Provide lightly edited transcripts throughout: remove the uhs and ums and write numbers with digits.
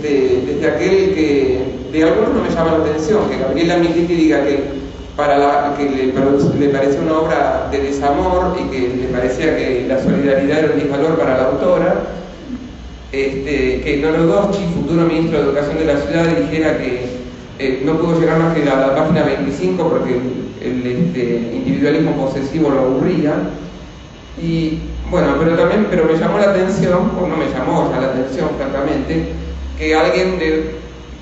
desde aquel que de algunos no me llama la atención, que Gabriela Michetti diga que le parecía una obra de desamor y que le parecía que la solidaridad era un disvalor para la autora, que Norodowski, futuro ministro de Educación de la ciudad, dijera que no pudo llegar más que a la página 25 porque el individualismo posesivo lo aburría. Y bueno, pero me llamó la atención, o no me llamó ya la atención francamente, que alguien de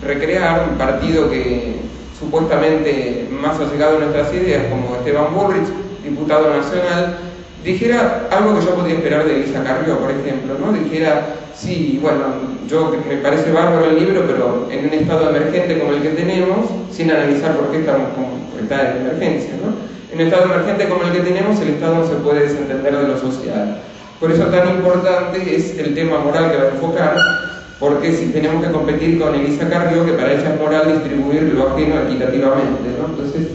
recrear un partido que supuestamente más allegado a nuestras ideas, como Esteban Bullrich, diputado nacional, dijera algo que yo podría esperar de Elisa Carrió, por ejemplo, ¿no? Dijera, sí, bueno, me parece bárbaro el libro, pero en un estado emergente como el que tenemos, sin analizar por qué estamos está en emergencia, ¿no? En un estado emergente como el que tenemos, el Estado no se puede desentender de lo social. Por eso tan importante es el tema moral que va a enfocar, porque si tenemos que competir con Elisa Carrió, que para ella es moral distribuir lo ajeno equitativamente, ¿no? Entonces,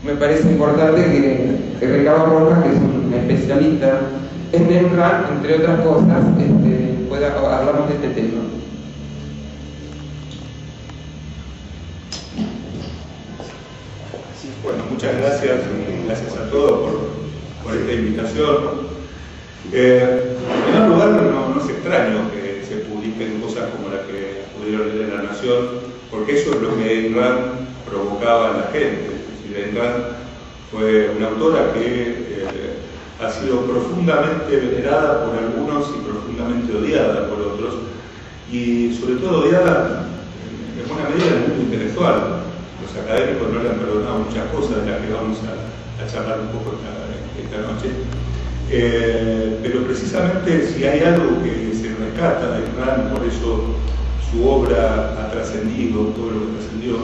me parece importante que Ricardo Rojas, que es un especialista en ENRAN, entre otras cosas, pueda hablarnos de este tema. Bueno, muchas gracias a todos por esta invitación. En primer lugar, no es extraño que se publiquen cosas como las que pudieron leer en La Nación, porque eso es lo que Ayn Rand provocaba en la gente. Es decir, Ayn Rand fue una autora que ha sido profundamente venerada por algunos y profundamente odiada por otros, y sobre todo odiada en buena medida en el mundo intelectual. Los académicos no le han perdonado muchas cosas de las que vamos a charlar un poco esta noche. Pero precisamente si hay algo que se rescata de Ayn Rand, por eso su obra ha trascendido todo lo que trascendió,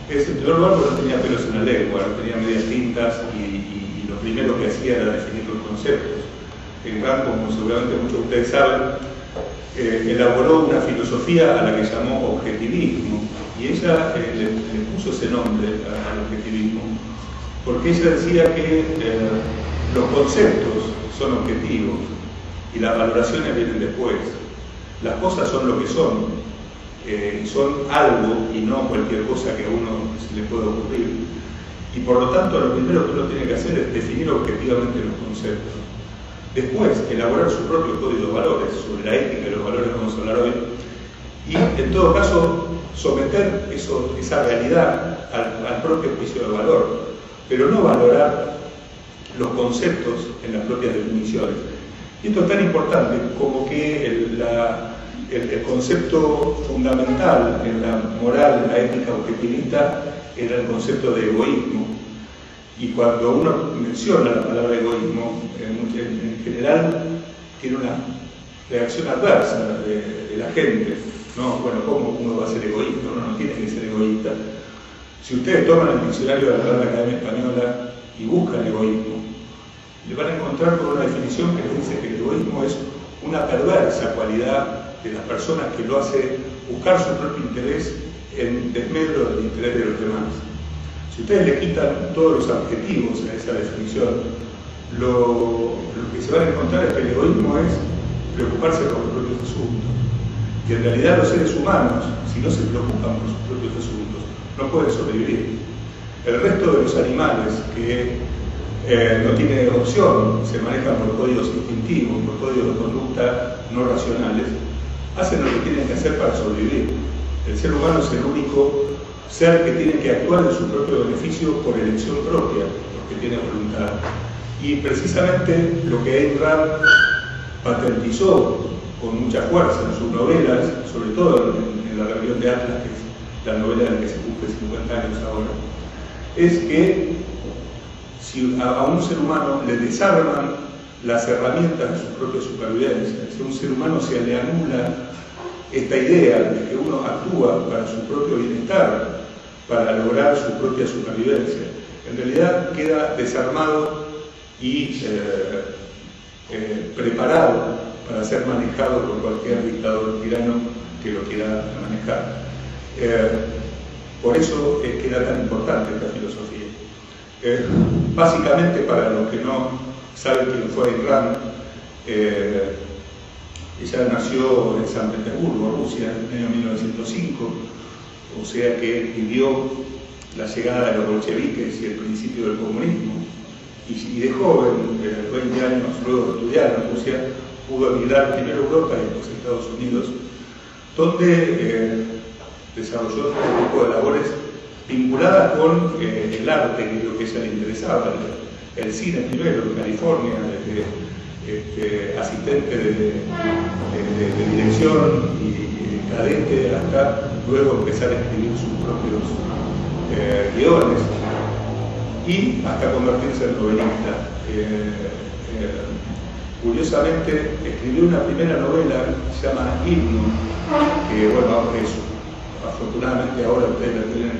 es en primer lugar porque no tenía pelos en la lengua, no tenía medias tintas y lo primero que hacía era definir los conceptos. Ayn Rand, como seguramente muchos de ustedes saben, elaboró una filosofía a la que llamó objetivismo, y ella le puso ese nombre al objetivismo porque ella decía que los conceptos son objetivos y las valoraciones vienen después. Las cosas son lo que son, y son algo y no cualquier cosa que a uno se le pueda ocurrir. Y por lo tanto, lo primero que uno tiene que hacer es definir objetivamente los conceptos. Después, elaborar su propio código de valores. Sobre la ética y los valores vamos a hablar hoy. Y, en todo caso, someter esa realidad al propio juicio de valor, pero no valorar los conceptos en las propias definiciones. Y esto es tan importante como que el concepto fundamental en la moral, en la ética objetivista, era el concepto de egoísmo. Y cuando uno menciona la palabra egoísmo, en general tiene una reacción adversa de la gente. No, bueno, ¿cómo uno va a ser egoísta? Uno no tiene que ser egoísta. Si ustedes toman el diccionario de la Real Academia Española y buscan egoísmo, le van a encontrar con una definición que les dice que el egoísmo es una perversa cualidad de las personas que lo hace buscar su propio interés en desmedro del interés de los demás. Si ustedes le quitan todos los adjetivos a esa definición, lo que se van a encontrar es que el egoísmo es preocuparse por los propios asuntos. Que en realidad los seres humanos, si no se preocupan por sus propios asuntos, no pueden sobrevivir. El resto de los animales que no tienen opción, se manejan por códigos instintivos, por códigos de conducta no racionales, hacen lo que tienen que hacer para sobrevivir. El ser humano es el único ser que tiene que actuar en su propio beneficio por elección propia, porque tiene voluntad. Y precisamente lo que Ayn Rand patentizó con mucha fuerza en sus novelas, sobre todo en La Rebelión de Atlas, que es la novela en la que se cumple 50 años ahora, es que si a un ser humano le desarman las herramientas de su propia supervivencia, si a un ser humano se le anula esta idea de que uno actúa para su propio bienestar, para lograr su propia supervivencia, en realidad queda desarmado y preparado para ser manejado por cualquier dictador tirano que lo quiera manejar. Por eso es que era tan importante esta filosofía. Básicamente, para los que no saben quién fue Ayn Rand, Ella nació en San Petersburgo, Rusia, en el año 1905, o sea que vivió la llegada de los bolcheviques y el principio del comunismo. Y de joven, 20 años, luego de estudiar en Rusia, pudo emigrar primero a Europa y después a Estados Unidos, donde desarrolló todo tipo de labores vinculadas con el arte, que es lo que a ella le interesaba, el cine primero en California, desde asistente de dirección y cadete hasta luego empezar a escribir sus propios guiones y hasta convertirse en novelista. Curiosamente escribió una primera novela que se llama Himno, que bueno, afortunadamente ahora ustedes la tienen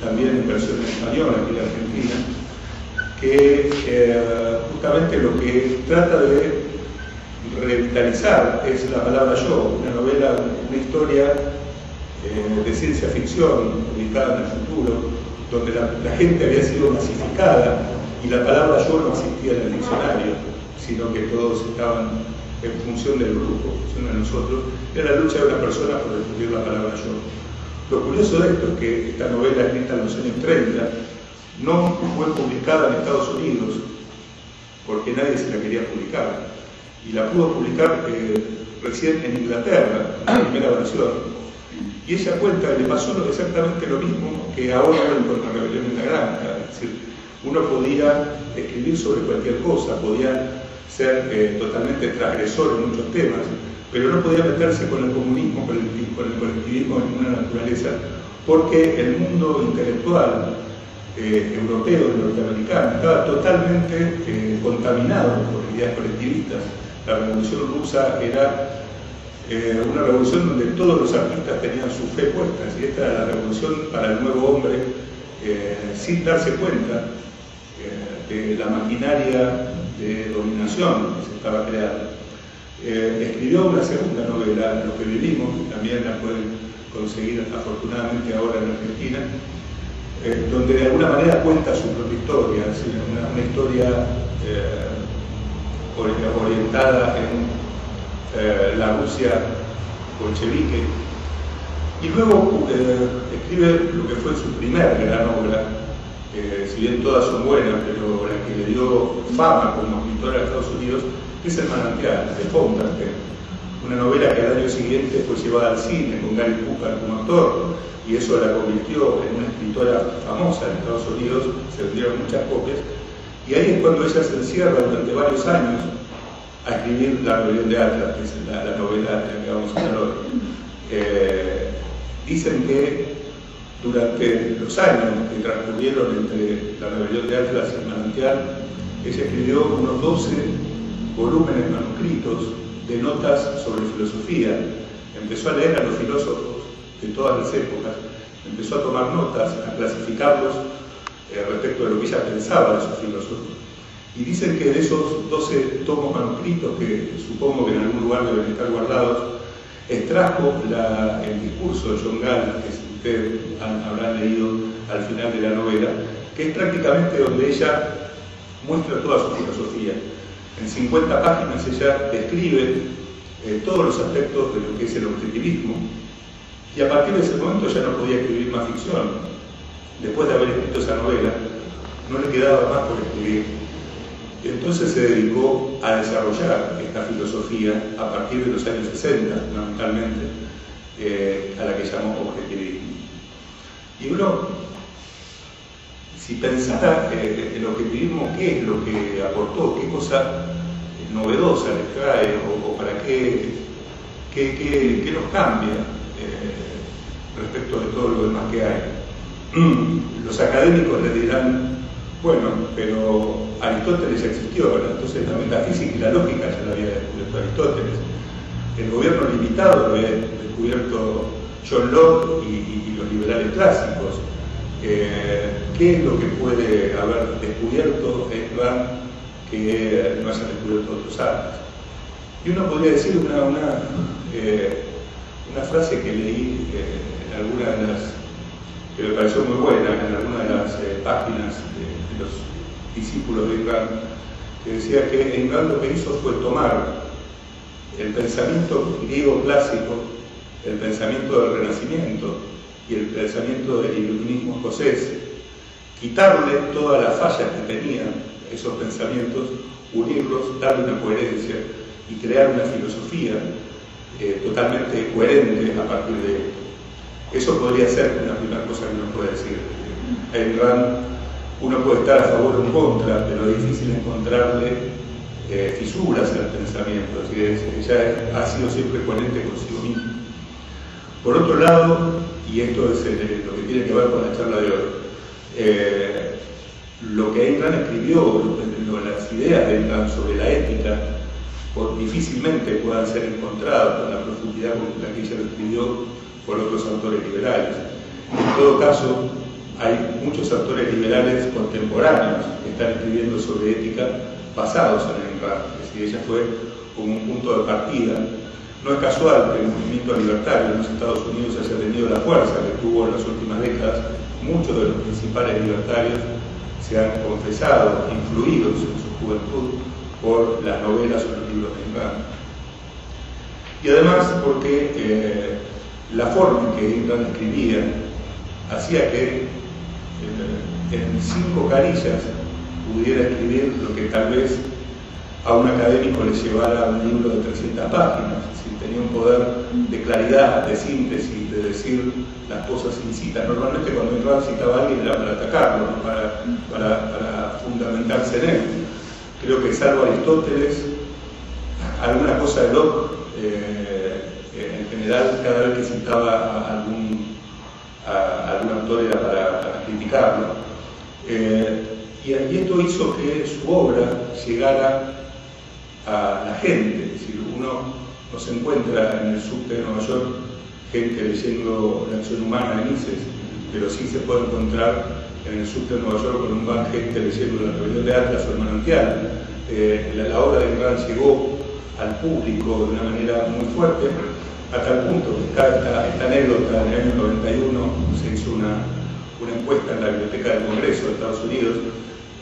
también en versión española aquí en Argentina, que justamente lo que trata de revitalizar es la palabra yo, una novela, una historia de ciencia ficción ubicada en el futuro, donde la gente había sido masificada y la palabra yo no existía en el diccionario, sino que todos estaban en función del grupo, en función de nosotros. Era la lucha de una persona por descubrir la palabra yo. Lo curioso de esto es que esta novela, escrita en los años 30, no fue publicada en Estados Unidos porque nadie se la quería publicar, y la pudo publicar recién en Inglaterra, la primera versión. Y ella cuenta que le pasó exactamente lo mismo que ahora con la rebelión en la granja. Es decir, uno podía escribir sobre cualquier cosa, podía ser totalmente transgresor en muchos temas, pero no podía meterse con el comunismo, con el colectivismo de ninguna naturaleza, porque el mundo intelectual europeo y norteamericano estaba totalmente contaminado por ideas colectivistas. La revolución rusa era una revolución donde todos los artistas tenían su fe puesta, y esta era la revolución para el nuevo hombre, sin darse cuenta de la maquinaria de dominación que se estaba creando. Escribió una segunda novela, Lo que vivimos, que también la pueden conseguir afortunadamente ahora en Argentina, donde de alguna manera cuenta su propia historia, es decir, una historia orientada en la Rusia bolchevique, y luego escribe lo que fue su primer gran obra, si bien todas son buenas, pero la que le dio fama como escritora de Estados Unidos es El manantial, de Fountaine, una novela que al año siguiente fue llevada al cine con Gary Cooper como actor, y eso la convirtió en una escritora famosa en Estados Unidos, se vendieron muchas copias, y ahí es cuando ella se encierra durante varios años a escribir La rebelión de Atlas, que es la novela de la que vamos a hablar hoy. Dicen que durante los años que transcurrieron entre La rebelión de Atlas y El manantial, ella escribió unos 12 volúmenes manuscritos de notas sobre filosofía. Empezó a leer a los filósofos de todas las épocas, empezó a tomar notas, a clasificarlos respecto de lo que ella pensaba de esos filósofos. Y dicen que de esos 12 tomos manuscritos, que supongo que en algún lugar deben estar guardados, extrajo el discurso de John Gall, que ustedes habrán leído al final de la novela, que es prácticamente donde ella muestra toda su filosofía. En 50 páginas ella describe todos los aspectos de lo que es el objetivismo, y a partir de ese momento ya no podía escribir más ficción. Después de haber escrito esa novela, no le quedaba más por escribir. Entonces se dedicó a desarrollar esta filosofía a partir de los años 60, fundamentalmente, a la que llamó objetivismo. Y uno, si pensara el objetivismo, ¿qué es lo que aportó? ¿Qué cosa novedosa les trae? ¿O para qué nos cambia respecto de todo lo demás que hay? Los académicos le dirán, bueno, pero Aristóteles ya existió, ¿verdad? Entonces la metafísica y la lógica ya la había descubierto Aristóteles. El gobierno limitado lo había descubierto John Locke y los liberales clásicos. ¿Qué es lo que puede haber descubierto Rand que no hayan descubierto otros artes? Y uno podría decir una frase que leí en alguna de las, que me pareció muy buena, en alguna de las páginas de los discípulos de Rand, que decía que Rand lo que hizo fue tomar el pensamiento griego clásico, el pensamiento del Renacimiento y el pensamiento del iluminismo escocés, quitarle todas las fallas que tenían esos pensamientos, unirlos, darle una coherencia y crear una filosofía totalmente coherente a partir de esto. Eso podría ser una primera cosa que uno puede decir. En Rand uno puede estar a favor o en contra, pero es difícil encontrarle fisuras en el pensamiento, así que ella ha sido siempre coherente consigo mismo. Por otro lado, y esto es lo que tiene que ver con la charla de hoy, lo que Ayn Rand escribió, las ideas de Ayn Rand sobre la ética, difícilmente puedan ser encontradas con la profundidad con la que ella lo escribió por otros autores liberales. En todo caso, hay muchos autores liberales contemporáneos que están escribiendo sobre ética basados en Ayn Rand, es decir, ella fue como un punto de partida. No es casual que el movimiento libertario en los Estados Unidos haya tenido la fuerza que tuvo en las últimas décadas. Muchos de los principales libertarios se han confesado, influidos en su juventud por las novelas o los libros de Ayn Rand. Y además porque la forma en que Ayn Rand escribía hacía que en 5 carillas pudiera escribir lo que tal vez a un académico le llevara a un libro de 300 páginas. Tenía un poder de claridad, de síntesis, de decir las cosas sin citas. Normalmente cuando Ayn Rand citaba a alguien era para atacarlo, ¿no? para fundamentarse en él. Creo que salvo Aristóteles, alguna cosa de Locke, en general, cada vez que citaba a algún autor era para criticarlo. Y esto hizo que su obra llegara a la gente. Es decir, uno no se encuentra en el subte de Nueva York gente leyendo La acción humana de Mises, pero sí se puede encontrar en el subte de Nueva York con un van gente leyendo La rebelión de Atlas o El manantial. La obra de Ayn Rand llegó al público de una manera muy fuerte, a tal punto que esta anécdota, en el año 91 se hizo una encuesta en la Biblioteca del Congreso de Estados Unidos.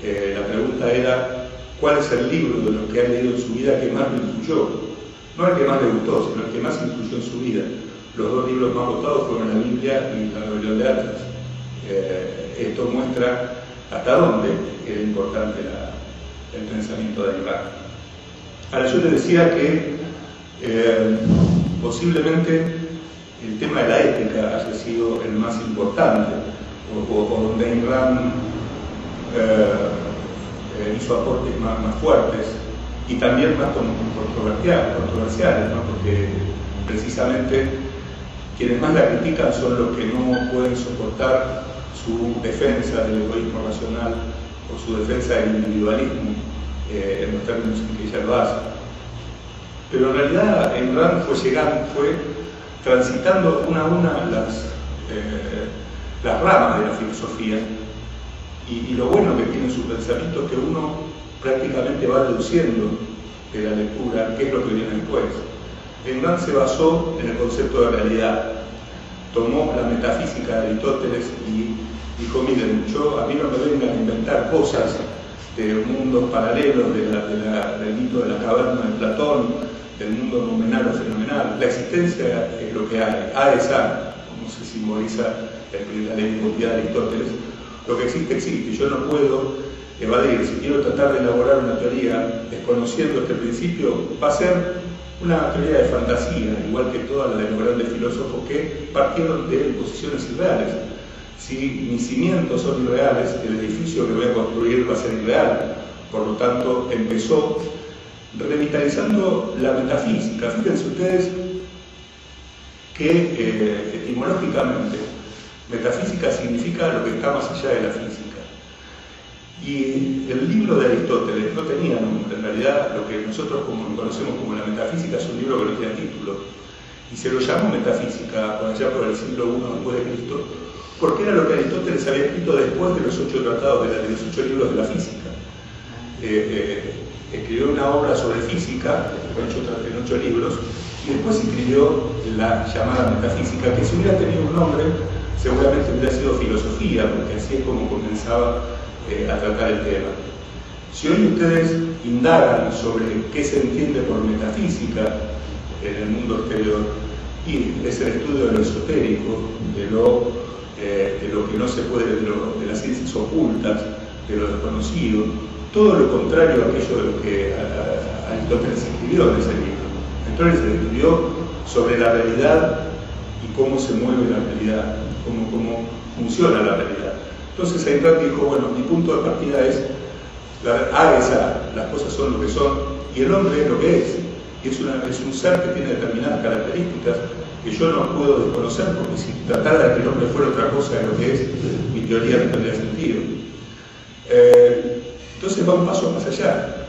La pregunta era: ¿cuál es el libro de los que ha leído en su vida que más lo influyó? No el que más le gustó, sino el que más influyó en su vida. Los 2 libros más votados fueron la Biblia y La rebelión de Atlas. Esto muestra hasta dónde era importante el pensamiento de Ayn Rand. Ahora, yo le decía que posiblemente el tema de la ética haya sido el más importante, o donde Ayn Rand hizo aportes más fuertes y también más controversiales, ¿no? Porque precisamente quienes más la critican son los que no pueden soportar su defensa del egoísmo racional o su defensa del individualismo en los términos en que ella lo hace. Pero en realidad Ayn Rand fue transitando una a una las ramas de la filosofía, y lo bueno que tiene su pensamiento es que uno prácticamente va deduciendo de la lectura qué es lo que viene después. Ayn Rand se basó en el concepto de realidad, tomó la metafísica de Aristóteles y dijo: miren, a mí no me vengan a inventar cosas de mundos paralelos, del mito de la caverna de Platón, del mundo nominal o fenomenal. La existencia es lo que hay, A es A, como se simboliza la ley de identidad de Aristóteles. Lo que existe, existe. Yo no puedo evadir. Si quiero tratar de elaborar una teoría desconociendo este principio, va a ser una teoría de fantasía, igual que todas las de los grandes filósofos que partieron de posiciones irreales. Si mis cimientos son irreales, el edificio que voy a construir va a ser irreal. Por lo tanto, empezó revitalizando la metafísica. Fíjense ustedes que etimológicamente metafísica significa lo que está más allá de la física. Y el libro de Aristóteles no tenía nombre. En realidad, lo que nosotros conocemos como la metafísica es un libro que no tiene título. Y se lo llamó metafísica por allá por el siglo I después de Cristo, porque era lo que Aristóteles había escrito después de los 8 tratados, de los 8 libros de la física. Escribió una obra sobre física, en 8 libros, y después escribió la llamada metafísica, que si hubiera tenido un nombre, seguramente hubiera sido filosofía, porque así es como comenzaba a tratar el tema. Si hoy ustedes indagan sobre qué se entiende por metafísica, en el mundo exterior, y es el estudio de lo esotérico, de lo que no se puede, de las ciencias ocultas, de lo desconocido, todo lo contrario a aquello de lo que Aristóteles escribió en ese libro. Aristóteles escribió sobre la realidad y cómo se mueve la realidad, cómo funciona la realidad. Entonces Ayn Rand dijo, bueno, mi punto de partida es, las cosas son lo que son, y el hombre es lo que es. Y es un ser que tiene determinadas características que yo no puedo desconocer, porque si tratara de que el hombre fuera otra cosa de lo que es, mi teoría no tendría sentido. Entonces va un paso más allá.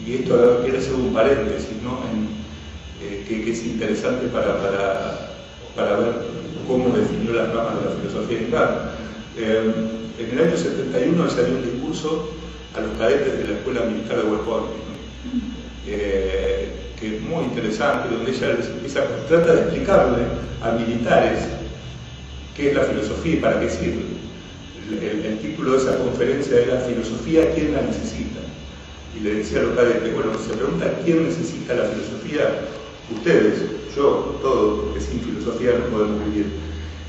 Y esto quiero hacer un paréntesis, ¿no? Que es interesante para ver cómo definió las ramas de la filosofía de Kant. En el año 71 él salió un discurso a los cadetes de la Escuela Militar de West Point, que es muy interesante, donde ella trata de explicarle a militares qué es la filosofía y para qué sirve. El título de esa conferencia era Filosofía, ¿quién la necesita? Y le decía a los cadetes, bueno, se pregunta ¿quién necesita la filosofía? Ustedes, yo, todos, porque sin filosofía no podemos vivir.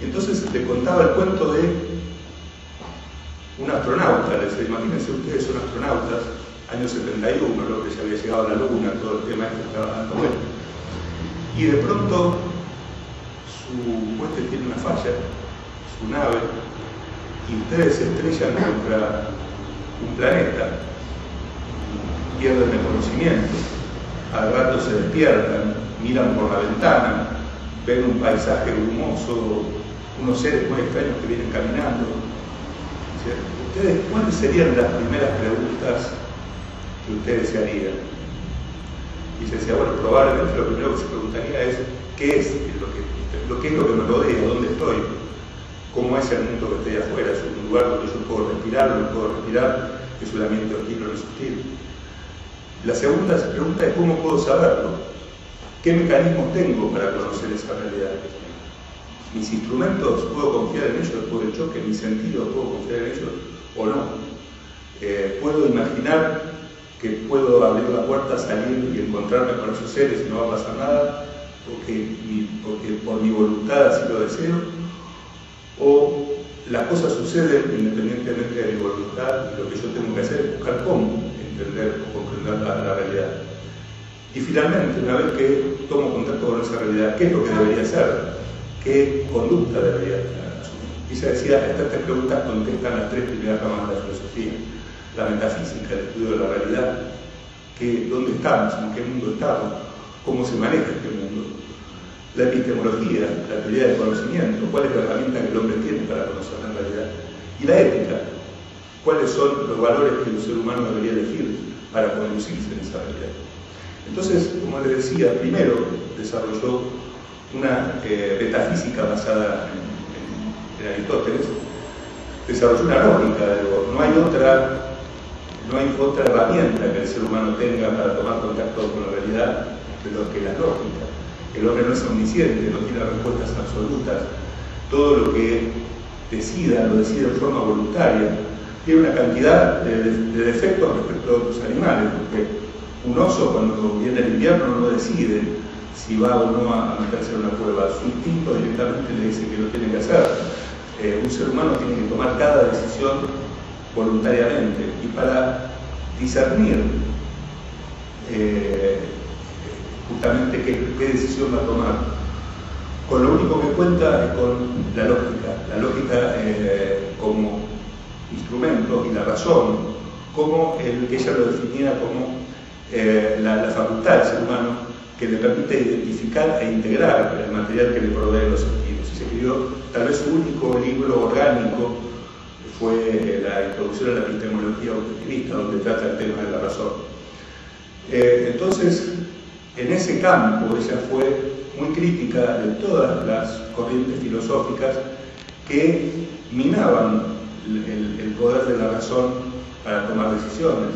Entonces le contaba el cuento de un astronauta, les decía, imagínense ustedes son astronautas, año 71, lo que ya había llegado a la Luna, todo el tema este estaba dando vuelta. Y de pronto su cohete tiene una falla, su nave, y ustedes se estrellan contra un planeta, pierden el conocimiento, al rato se despiertan, miran por la ventana, ven un paisaje brumoso, unos seres muy extraños que vienen caminando. ¿Ustedes cuáles serían las primeras preguntas que ustedes se harían? Y se decía, bueno, probablemente lo primero que se preguntaría es ¿qué es lo que me rodea? ¿Dónde estoy? ¿Cómo es el mundo que estoy afuera? ¿Es un lugar donde yo puedo respirar? ¿No puedo respirar? ¿Es un ambiente hostil o no es hostil? La segunda pregunta es ¿cómo puedo saberlo? ¿Qué mecanismos tengo para conocer esa realidad? ¿Mis instrumentos puedo confiar en ellos después del choque? ¿Mis sentidos puedo confiar en ellos o no? ¿Puedo imaginar que puedo abrir la puerta, salir y encontrarme con esos seres y no va a pasar nada? Porque por mi voluntad así lo deseo. ¿O las cosas suceden independientemente de mi voluntad y lo que yo tengo que hacer es buscar cómo entender o comprender la realidad? Y finalmente, una vez que tomo contacto con esa realidad, ¿qué es lo que debería hacer? ¿Qué conducta debería asumir? Y se decía, estas tres preguntas contestan las tres primeras ramas de la filosofía. La metafísica, el estudio de la realidad, dónde estamos, en qué mundo estamos, cómo se maneja este mundo. La epistemología, la teoría del conocimiento, cuál es la herramienta que el hombre tiene para conocer la realidad. Y la ética, cuáles son los valores que el ser humano debería elegir para conducirse en esa realidad. Entonces, como les decía, primero desarrolló una metafísica basada en Aristóteles, desarrolló una lógica, no hay otra herramienta que el ser humano tenga para tomar contacto con la realidad de lo que la lógica. El hombre no es omnisciente, no tiene respuestas absolutas. Todo lo que decida, lo decide de forma voluntaria. Tiene una cantidad de defectos respecto a otros animales, porque un oso cuando viene el invierno no decide si va o no a meterse en una cueva. Su instinto directamente le dice que lo tiene que hacer. Un ser humano tiene que tomar cada decisión voluntariamente. Y para discernir justamente qué decisión va a tomar, con lo único que cuenta es con la lógica como instrumento y la razón, como ella lo definía como la facultad del ser humano que le permite identificar e integrar el material que le provee los sentidos. Y se escribió tal vez su único libro orgánico, fue la introducción a la epistemología objetivista, donde trata el tema de la razón. Entonces, en ese campo ella fue muy crítica de todas las corrientes filosóficas que minaban el poder de la razón para tomar decisiones.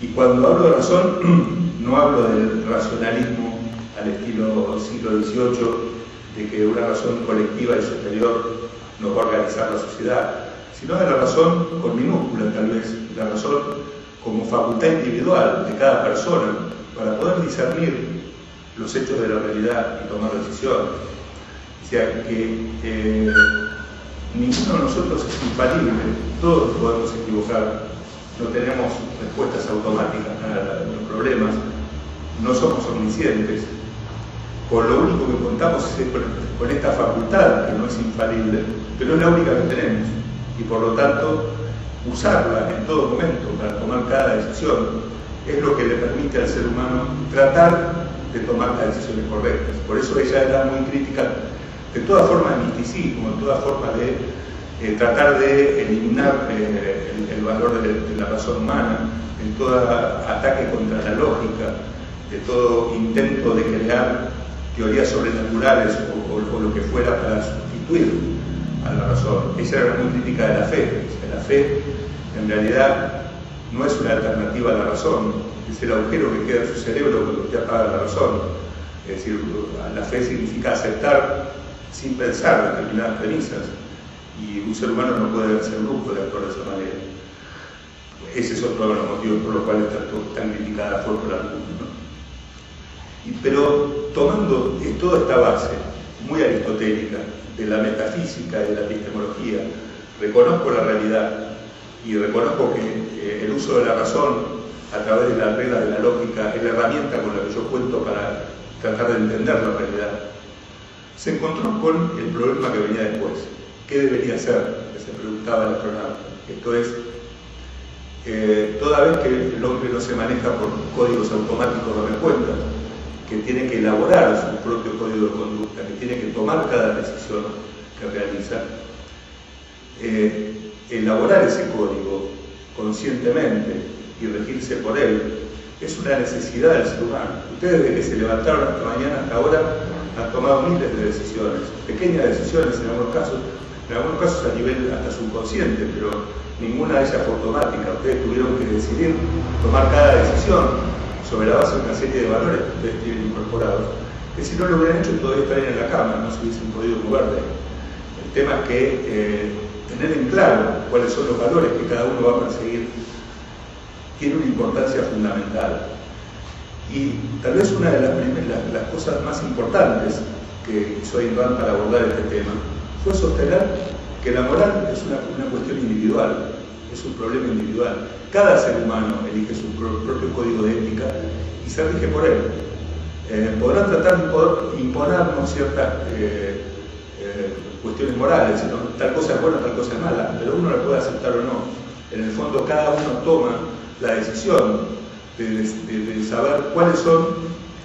Y cuando hablo de razón, no hablo del racionalismo al estilo siglo XVIII, de que una razón colectiva y superior nos va a organizar la sociedad, sino de la razón con minúscula tal vez, la razón como facultad individual de cada persona para poder discernir los hechos de la realidad y tomar decisiones. O sea que ninguno de nosotros es infalible, todos podemos equivocar, no tenemos respuestas automáticas a los problemas, no somos omniscientes. Por lo único que contamos es con esta facultad, que no es infalible, pero es la única que tenemos, y por lo tanto usarla en todo momento para tomar cada decisión es lo que le permite al ser humano tratar de tomar las decisiones correctas. Por eso ella era muy crítica de toda forma de misticismo, de toda forma de tratar de eliminar el valor de la razón humana, en todo ataque contra la lógica, de todo intento de crear teorías sobrenaturales o lo que fuera para sustituir a la razón. Ella era muy crítica de la fe. O sea, la fe en realidad no es una alternativa a la razón, es el agujero que queda en su cerebro cuando usted apaga la razón. Es decir, la fe significa aceptar sin pensar determinadas premisas, y un ser humano no puede hacer grupo de actuar de esa manera. Ese es otro de los motivos por los cuales está tan criticada por algunos, ¿no? Pero tomando toda esta base muy aristotélica de la metafísica y de la epistemología, reconozco la realidad y reconozco que el uso de la razón a través de las reglas de la lógica es la herramienta con la que yo cuento para tratar de entender la realidad. Se encontró con el problema que venía después. ¿Qué debería hacer? Que se preguntaba el astronauta. Esto es, toda vez que el hombre no se maneja por códigos automáticos de respuesta, que tiene que elaborar su propio código de conducta, que tiene que tomar cada decisión que realiza, elaborar ese código conscientemente y regirse por él es una necesidad del ser humano. Ustedes, desde que se levantaron hasta mañana hasta ahora, han tomado miles de decisiones, pequeñas decisiones en algunos casos a nivel hasta subconsciente, pero ninguna de ellas fue automática. Ustedes tuvieron que decidir tomar cada decisión sobre la base de una serie de valores que ustedes tienen incorporados, que si no lo hubieran hecho todavía estarían en la cama, no se hubiesen podido mover de ahí. El tema es que tener en claro cuáles son los valores que cada uno va a perseguir tiene una importancia fundamental. Y tal vez una de las cosas más importantes que hizo Ayn Rand para abordar este tema fue sostener que la moral es una cuestión individual, es un problema individual. Cada ser humano elige su propio código de ética y se rige por él. Podrán tratar de imponernos ciertas cuestiones morales, ¿no? Tal cosa es buena, tal cosa es mala, pero uno la puede aceptar o no. En el fondo cada uno toma la decisión de saber cuáles son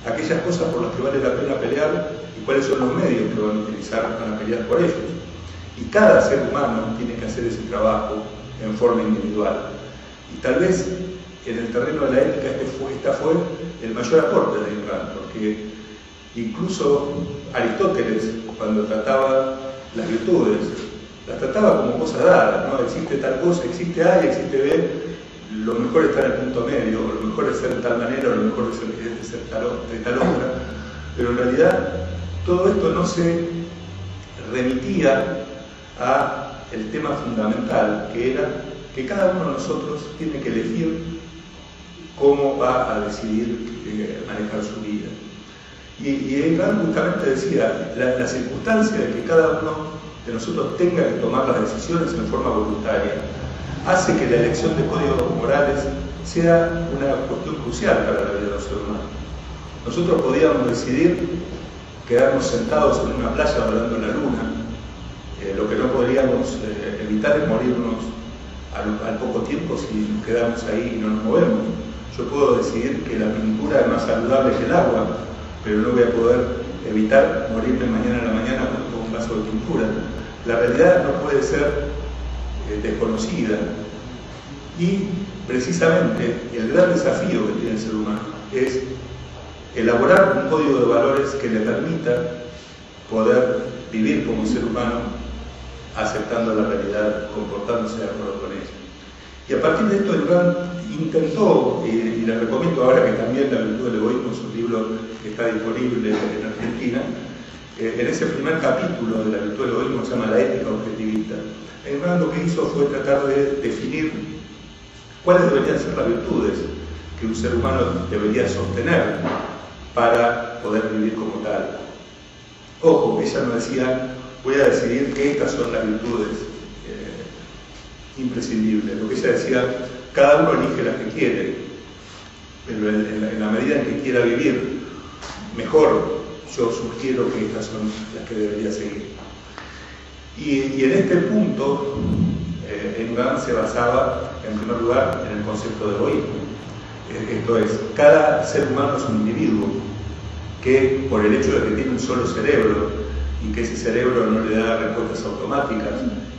aquellas cosas por las que vale la pena pelear y cuáles son los medios que van a utilizar para pelear por ellos. Y cada ser humano tiene que hacer ese trabajo en forma individual. Y tal vez en el terreno de la ética esta fue el mayor aporte de Ayn Rand, porque incluso Aristóteles, cuando trataba las virtudes, las trataba como cosas dadas, ¿no? Existe tal cosa, existe A y existe B, lo mejor es estar en el punto medio, o lo mejor es ser de tal manera, o lo mejor es ser de tal otra, pero en realidad todo esto no se remitía a el tema fundamental, que era que cada uno de nosotros tiene que elegir cómo va a decidir manejar su vida. Y Ayn Rand justamente decía, la circunstancia de que cada uno de nosotros tenga que tomar las decisiones en forma voluntaria hace que la elección de códigos morales sea una cuestión crucial para la vida de los seres humanos. Nosotros podíamos decidir quedarnos sentados en una playa adorando la luna. Lo que no podríamos evitar es morirnos al poco tiempo si nos quedamos ahí y no nos movemos. Yo puedo decidir que la pintura es más saludable que el agua, pero no voy a poder evitar morirme mañana a la mañana con un vaso de pintura. La realidad no puede ser desconocida, y precisamente el gran desafío que tiene el ser humano es elaborar un código de valores que le permita poder vivir como ser humano aceptando la realidad, comportándose de acuerdo con ella. Y a partir de esto Ayn Rand intentó, y le recomiendo ahora que también La virtud del egoísmo es un libro que está disponible en Argentina, en ese primer capítulo de La virtud del egoísmo se llama La ética objetivista. Ayn Rand lo que hizo fue tratar de definir cuáles deberían ser las virtudes que un ser humano debería sostener para poder vivir como tal. Ojo, ella no decía, voy a decidir que estas son las virtudes imprescindibles. Lo que ella decía, cada uno elige las que quiere, pero en la medida en que quiera vivir mejor, yo sugiero que estas son las que debería seguir. Y en este punto, Ayn Rand se basaba, en primer lugar, en el concepto de egoísmo. Esto es, cada ser humano es un individuo que, por el hecho de que tiene un solo cerebro y que ese cerebro no le da respuestas automáticas,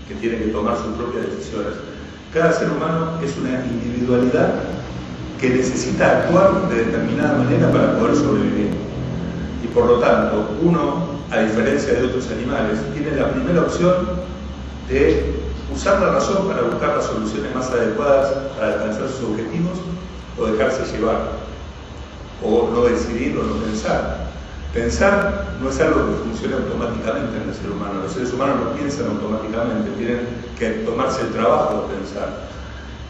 que tiene que tomar sus propias decisiones, cada ser humano es una individualidad que necesita actuar de determinada manera para poder sobrevivir. Y por lo tanto, uno, a diferencia de otros animales, tiene la primera opción de usar la razón para buscar las soluciones más adecuadas para alcanzar sus objetivos, o dejarse llevar, o no decidir o no pensar. Pensar no es algo que funcione automáticamente en el ser humano. Los seres humanos no piensan automáticamente, tienen que tomarse el trabajo de pensar.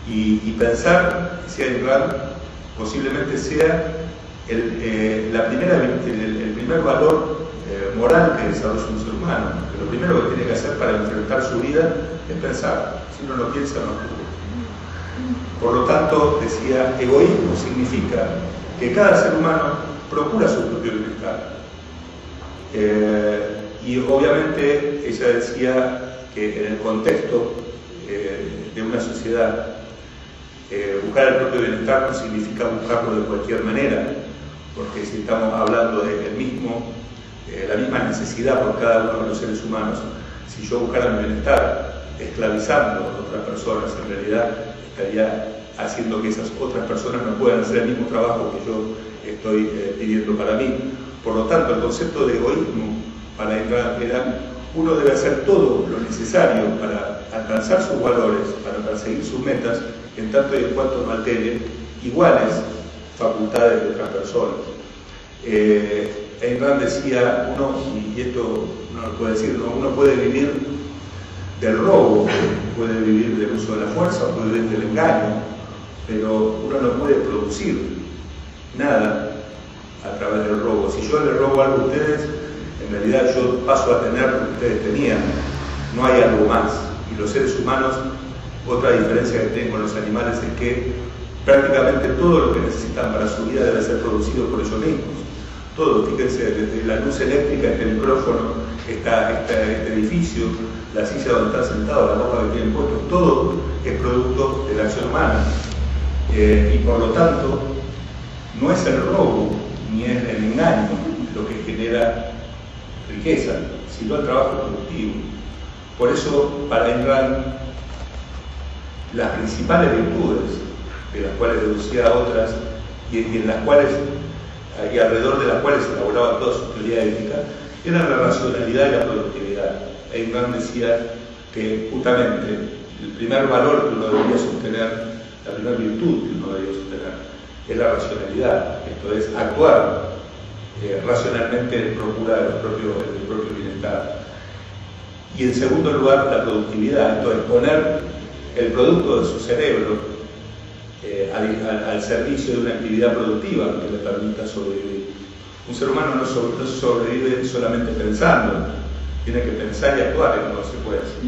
Y pensar, decía Ayn Rand, posiblemente sea el primer valor moral que desarrolla un ser humano. Que lo primero que tiene que hacer para enfrentar su vida es pensar. Si uno no piensa, no ocurre. Por lo tanto, decía, egoísmo significa que cada ser humano procura su propio bienestar. Y obviamente ella decía que en el contexto de una sociedad, buscar el propio bienestar no significa buscarlo de cualquier manera, porque si estamos hablando de la misma necesidad por cada uno de los seres humanos, si yo buscara mi bienestar esclavizando a otras personas, en realidad estaría haciendo que esas otras personas no puedan hacer el mismo trabajo que yo estoy pidiendo para mí. Por lo tanto, el concepto de egoísmo para Ayn Rand era: uno debe hacer todo lo necesario para alcanzar sus valores, para perseguir sus metas, en tanto y en cuanto no altere iguales facultades de otras personas. Ayn Rand decía, y esto uno lo puede decir, uno puede vivir del robo, puede vivir del uso de la fuerza, puede vivir del engaño, pero uno no puede producir nada a través del robo. Si yo le robo algo a ustedes, en realidad yo paso a tener lo que ustedes tenían, no hay algo más. Y los seres humanos, otra diferencia que tienen con los animales es que prácticamente todo lo que necesitan para su vida debe ser producido por ellos mismos. Todo, fíjense, desde la luz eléctrica, este micrófono, este edificio, la silla donde están sentados, la ropa que tienen puesto, todo es producto de la acción humana. Y por lo tanto, no es el robo ni es el engaño lo que genera riqueza, sino el trabajo productivo. Por eso, para Ayn Rand, las principales virtudes, de las cuales deducía otras, y alrededor de las cuales elaboraba toda su teoría ética, eran la racionalidad y la productividad. Ayn Rand decía que justamente el primer valor que uno debería sostener, la primera virtud que uno debería sostener, es la racionalidad, esto es, actuar racionalmente en procura del propio bienestar. Y en segundo lugar, la productividad, esto es, poner el producto de su cerebro al servicio de una actividad productiva que le permita sobrevivir. Un ser humano no sobrevive solamente pensando, tiene que pensar y actuar en consecuencia.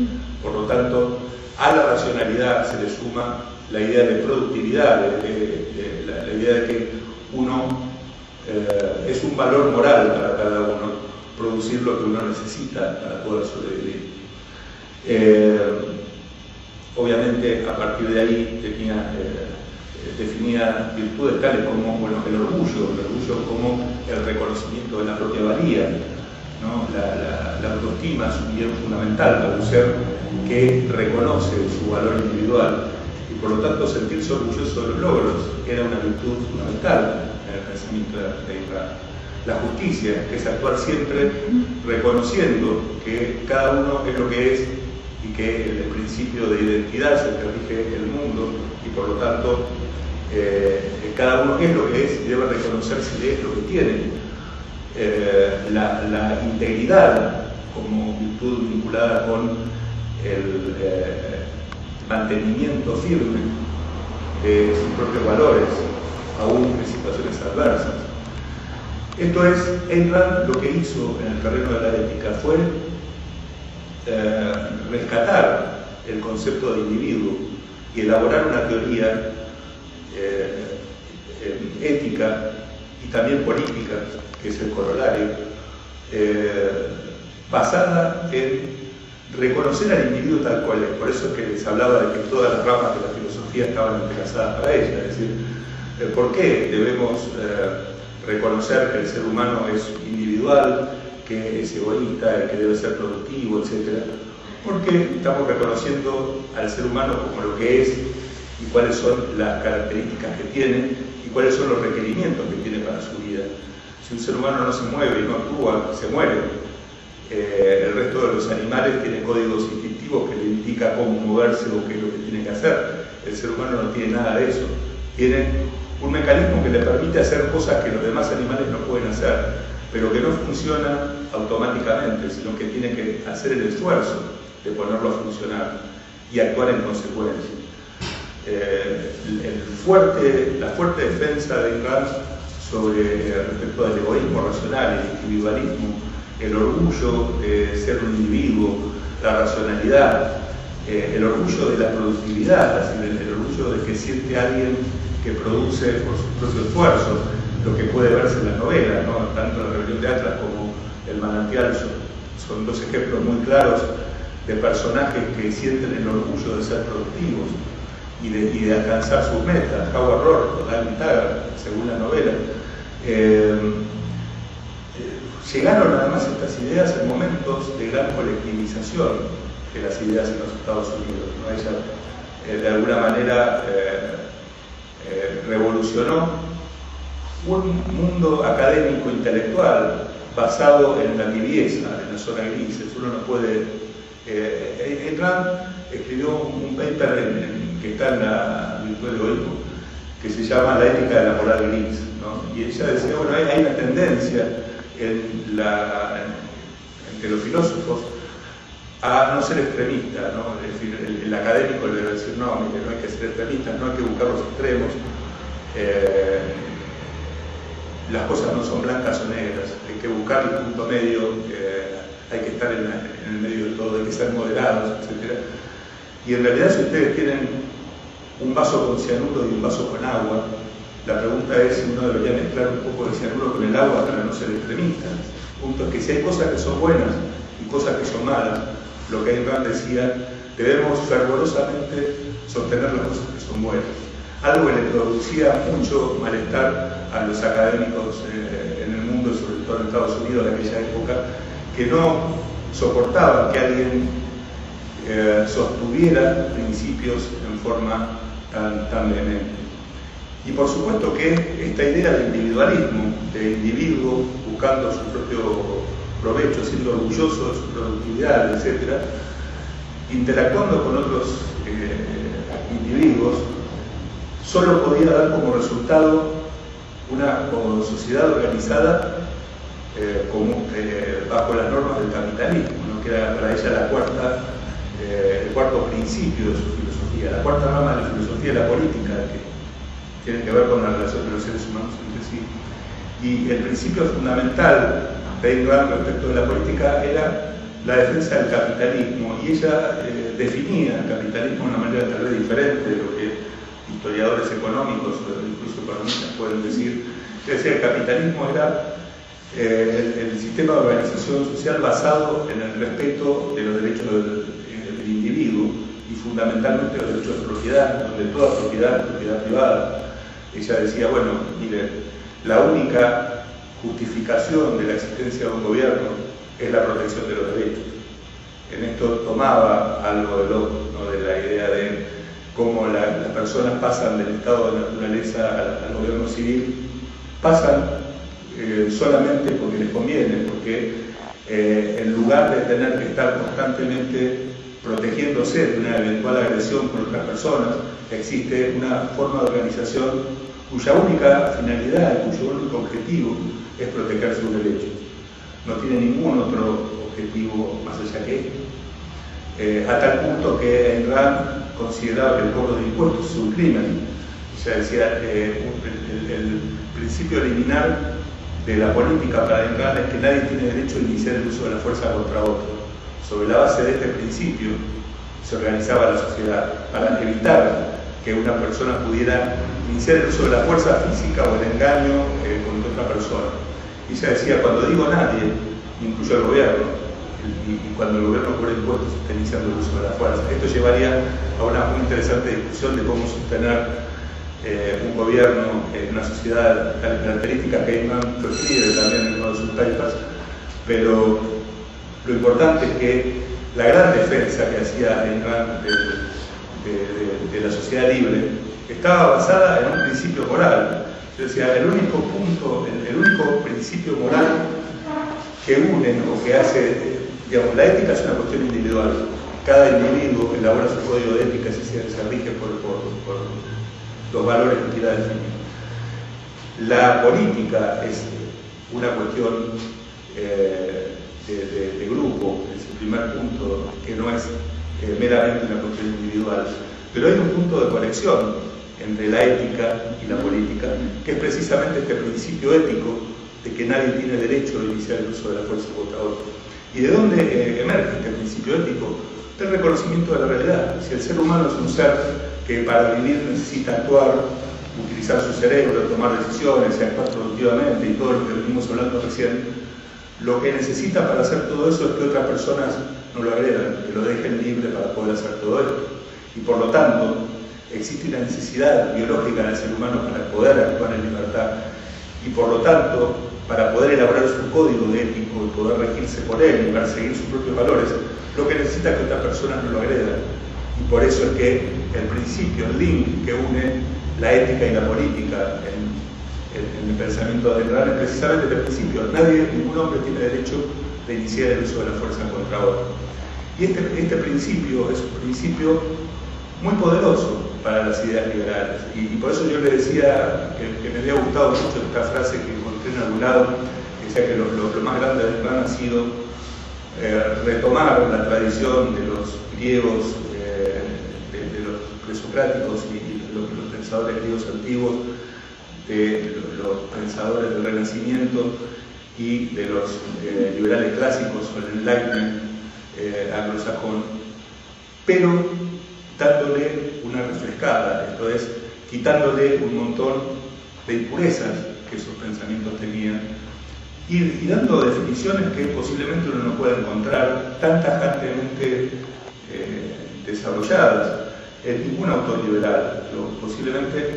Por lo tanto, a la racionalidad se le suma la idea de productividad, la idea de que uno es un valor moral para cada uno, producir lo que uno necesita para poder sobrevivir. Obviamente, a partir de ahí definía virtudes tales como el orgullo como el reconocimiento de la propia valía, ¿no? La autoestima es un bien fundamental para un ser que reconoce su valor individual y por lo tanto sentirse orgulloso de los logros era una virtud fundamental en el pensamiento de Ayn Rand. La justicia, que es actuar siempre reconociendo que cada uno es lo que es y que el principio de identidad es el que rige el mundo y por lo tanto cada uno es lo que es y debe reconocer si es lo que tiene. La integridad como virtud vinculada con el mantenimiento firme sus propios valores, aún en situaciones adversas. Esto es, Ayn Rand lo que hizo en el terreno de la ética fue rescatar el concepto de individuo y elaborar una teoría ética y también política, que es el corolario, basada en reconocer al individuo tal cual es. Por eso es que les hablaba de que todas las ramas de la filosofía estaban entrelazadas para ella. Es decir, ¿por qué debemos reconocer que el ser humano es individual, que es egoísta, que debe ser productivo, etcétera? Porque estamos reconociendo al ser humano como lo que es y cuáles son las características que tiene y cuáles son los requerimientos que tiene para su vida. Si un ser humano no se mueve y no actúa, se muere. El resto de los animales tienen códigos instintivos que le indican cómo moverse o qué es lo que tiene que hacer. El ser humano no tiene nada de eso. Tiene un mecanismo que le permite hacer cosas que los demás animales no pueden hacer, pero que no funciona automáticamente, sino que tiene que hacer el esfuerzo de ponerlo a funcionar y actuar en consecuencia. La fuerte defensa de Ayn Rand respecto al egoísmo racional, el individualismo, el orgullo de ser un individuo, la racionalidad, el orgullo de la productividad, es decir, el orgullo de que siente alguien que produce por su propio esfuerzo, lo que puede verse en las novelas, ¿no? Tanto La rebelión de Atlas como El manantial son dos ejemplos muy claros de personajes que sienten el orgullo de ser productivos y de alcanzar sus metas. Howard Roark o Dan Taggart, según la novela. Llegaron además estas ideas en momentos de gran colectivización de las ideas en los Estados Unidos, ¿no? Ella de alguna manera revolucionó un mundo académico intelectual basado en la tibieza, en la zona grises. Uno no puede... Ayn Rand escribió un paper que está en la Virtud del Egoísmo, que se llama La ética de la moral gris, ¿no? Y ella decía, bueno, hay una tendencia entre los filósofos a no ser extremista, ¿no? Es decir, el académico le debe decir, no, mire, no hay que ser extremista, no hay que buscar los extremos, las cosas no son blancas o negras, hay que buscar el punto medio, hay que estar en el medio de todo, hay que ser moderados, etc. Y en realidad, si ustedes tienen un vaso con cianuro y un vaso con agua, la pregunta es si uno debería mezclar un poco de cianuro con el agua para no ser extremista. El punto es que si hay cosas que son buenas y cosas que son malas, lo que Ayn Rand decía, debemos fervorosamente sostener las cosas que son buenas. Algo que le producía mucho malestar a los académicos en el mundo, sobre todo en Estados Unidos de aquella época, que no soportaban que alguien sostuviera principios en forma tan vehemente. Y por supuesto que esta idea de individualismo, de individuo buscando su propio provecho, siendo orgulloso de su productividad, etc., interactuando con otros individuos, solo podía dar como resultado una sociedad organizada bajo las normas del capitalismo, ¿no? Que era para ella el cuarto principio de su filosofía, la cuarta rama de la filosofía de la política, que tiene que ver con la relación de los seres humanos entre sí. Y el principio fundamental de Ayn Rand respecto de la política era la defensa del capitalismo, y ella definía el capitalismo de una manera tal vez diferente de lo que historiadores económicos o incluso economistas pueden decir. Es decir, el capitalismo era el sistema de organización social basado en el respeto de los derechos del individuo y fundamentalmente los derechos de propiedad, donde toda propiedad es propiedad privada. Ella decía, bueno, mire, la única justificación de la existencia de un gobierno es la protección de los derechos. En esto tomaba algo de Locke, ¿no? De la idea de cómo las personas pasan del estado de naturaleza al gobierno civil, pasan solamente porque les conviene, porque en lugar de tener que estar constantemente protegiéndose de una eventual agresión por otras personas, existe una forma de organización cuya única finalidad, cuyo único objetivo es proteger sus derechos. No tiene ningún otro objetivo más allá que esto. A tal punto que Ayn Rand consideraba que el cobro de impuestos es un crimen, O sea, decía, el principio liminar de la política para Ayn es que nadie tiene derecho a iniciar el uso de la fuerza contra otro. Sobre la base de este principio se organizaba la sociedad para evitar que una persona pudiera iniciar el uso de la fuerza física o el engaño contra otra persona. Y ella decía, cuando digo nadie, incluyo al gobierno, y cuando el gobierno por impuestos está iniciando el uso de la fuerza. Esto llevaría a una muy interesante discusión de cómo sostener un gobierno en una sociedad de características que Ayn Rand prescribe también en uno de sus papers, pero lo importante es que la gran defensa que hacía Ayn Rand de la sociedad libre estaba basada en un principio moral. Yo decía, el único principio moral que une o que hace, digamos, la ética es una cuestión individual. Cada individuo elabora su código de ética y se rige por los valores que quiera definir. La política es una cuestión de grupo, es el primer punto, que no es meramente una cuestión individual. Pero hay un punto de conexión entre la ética y la política, que es precisamente este principio ético de que nadie tiene derecho a iniciar el uso de la fuerza contra otro. ¿Y de dónde emerge este principio ético? Del reconocimiento de la realidad. Si el ser humano es un ser que para vivir necesita actuar, utilizar su cerebro, tomar decisiones y actuar productivamente y todo lo que venimos hablando recién, lo que necesita para hacer todo eso es que otras personas no lo agredan, que lo dejen libre para poder hacer todo esto. Y por lo tanto, existe una necesidad biológica del ser humano para poder actuar en libertad y por lo tanto, para poder elaborar su código ético y poder regirse por él y perseguir sus propios valores, lo que necesita es que otras personas no lo agredan. Y por eso es que el principio, el link que une la ética y la política en el pensamiento de Ayn Rand es precisamente este principio. Ningún hombre tiene derecho de iniciar el uso de la fuerza contra otro. Y este principio es un principio muy poderoso para las ideas liberales. Y por eso yo le decía que me había gustado mucho esta frase que encontré en algún lado, que decía que lo más grande de Ayn Rand ha sido retomar la tradición de los griegos, de los presocráticos y los pensadores griegos antiguos, de los pensadores del Renacimiento y de los liberales clásicos o el Enlightenment anglosajón, pero dándole una refrescada, esto es, quitándole un montón de impurezas que esos pensamientos tenían y dando definiciones que posiblemente uno no pueda encontrar tan tajantemente desarrolladas en ningún autor liberal. Posiblemente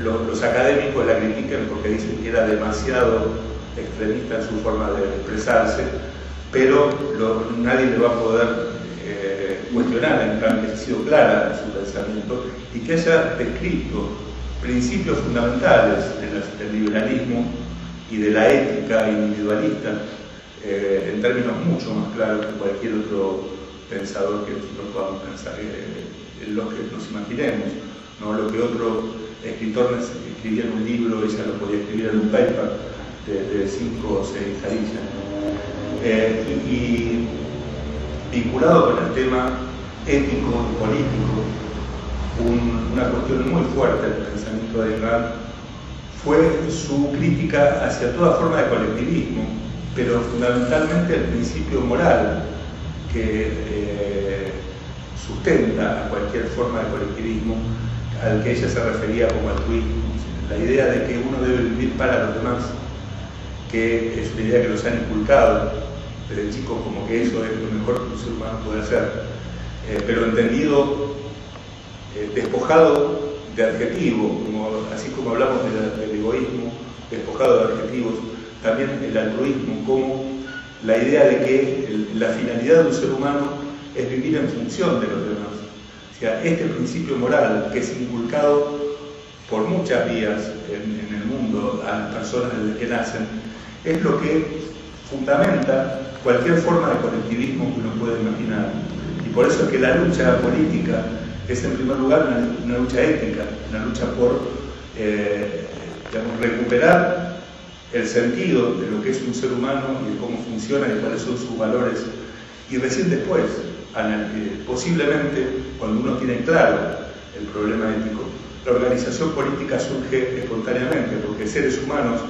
los académicos la critican porque dicen que era demasiado extremista en su forma de expresarse, pero nadie le va a poder cuestionar en plan que ha sido clara en su pensamiento y que haya descrito principios fundamentales del liberalismo y de la ética individualista en términos mucho más claros que cualquier otro pensador que nosotros podamos pensar, en los que nos imaginemos, ¿no? Lo que otro escritor escribía en un libro, ella lo podía escribir en un paper de 5 o 6 carillas, ¿no? Y vinculado con el tema ético y político, una cuestión muy fuerte del pensamiento de Ayn Rand fue su crítica hacia toda forma de colectivismo, pero fundamentalmente el principio moral que sustenta a cualquier forma de colectivismo, al que ella se refería como altruismo, la idea de que uno debe vivir para los demás, que es una idea que nos han inculcado desde chicos como que eso es lo mejor que un ser humano puede hacer, pero entendido, despojado de adjetivos, así como hablamos del egoísmo, despojado de adjetivos, también el altruismo como la idea de que la finalidad de un ser humano es vivir en función de los demás. O sea, este principio moral que es inculcado por muchas vías en el mundo a las personas desde que nacen, es lo que fundamenta cualquier forma de colectivismo que uno pueda imaginar. Y por eso es que la lucha política es en primer lugar una lucha ética, una lucha por recuperar el sentido de lo que es un ser humano y de cómo funciona y cuáles son sus valores. Y recién después, posiblemente cuando uno tiene claro el problema ético. La organización política surge espontáneamente porque seres humanos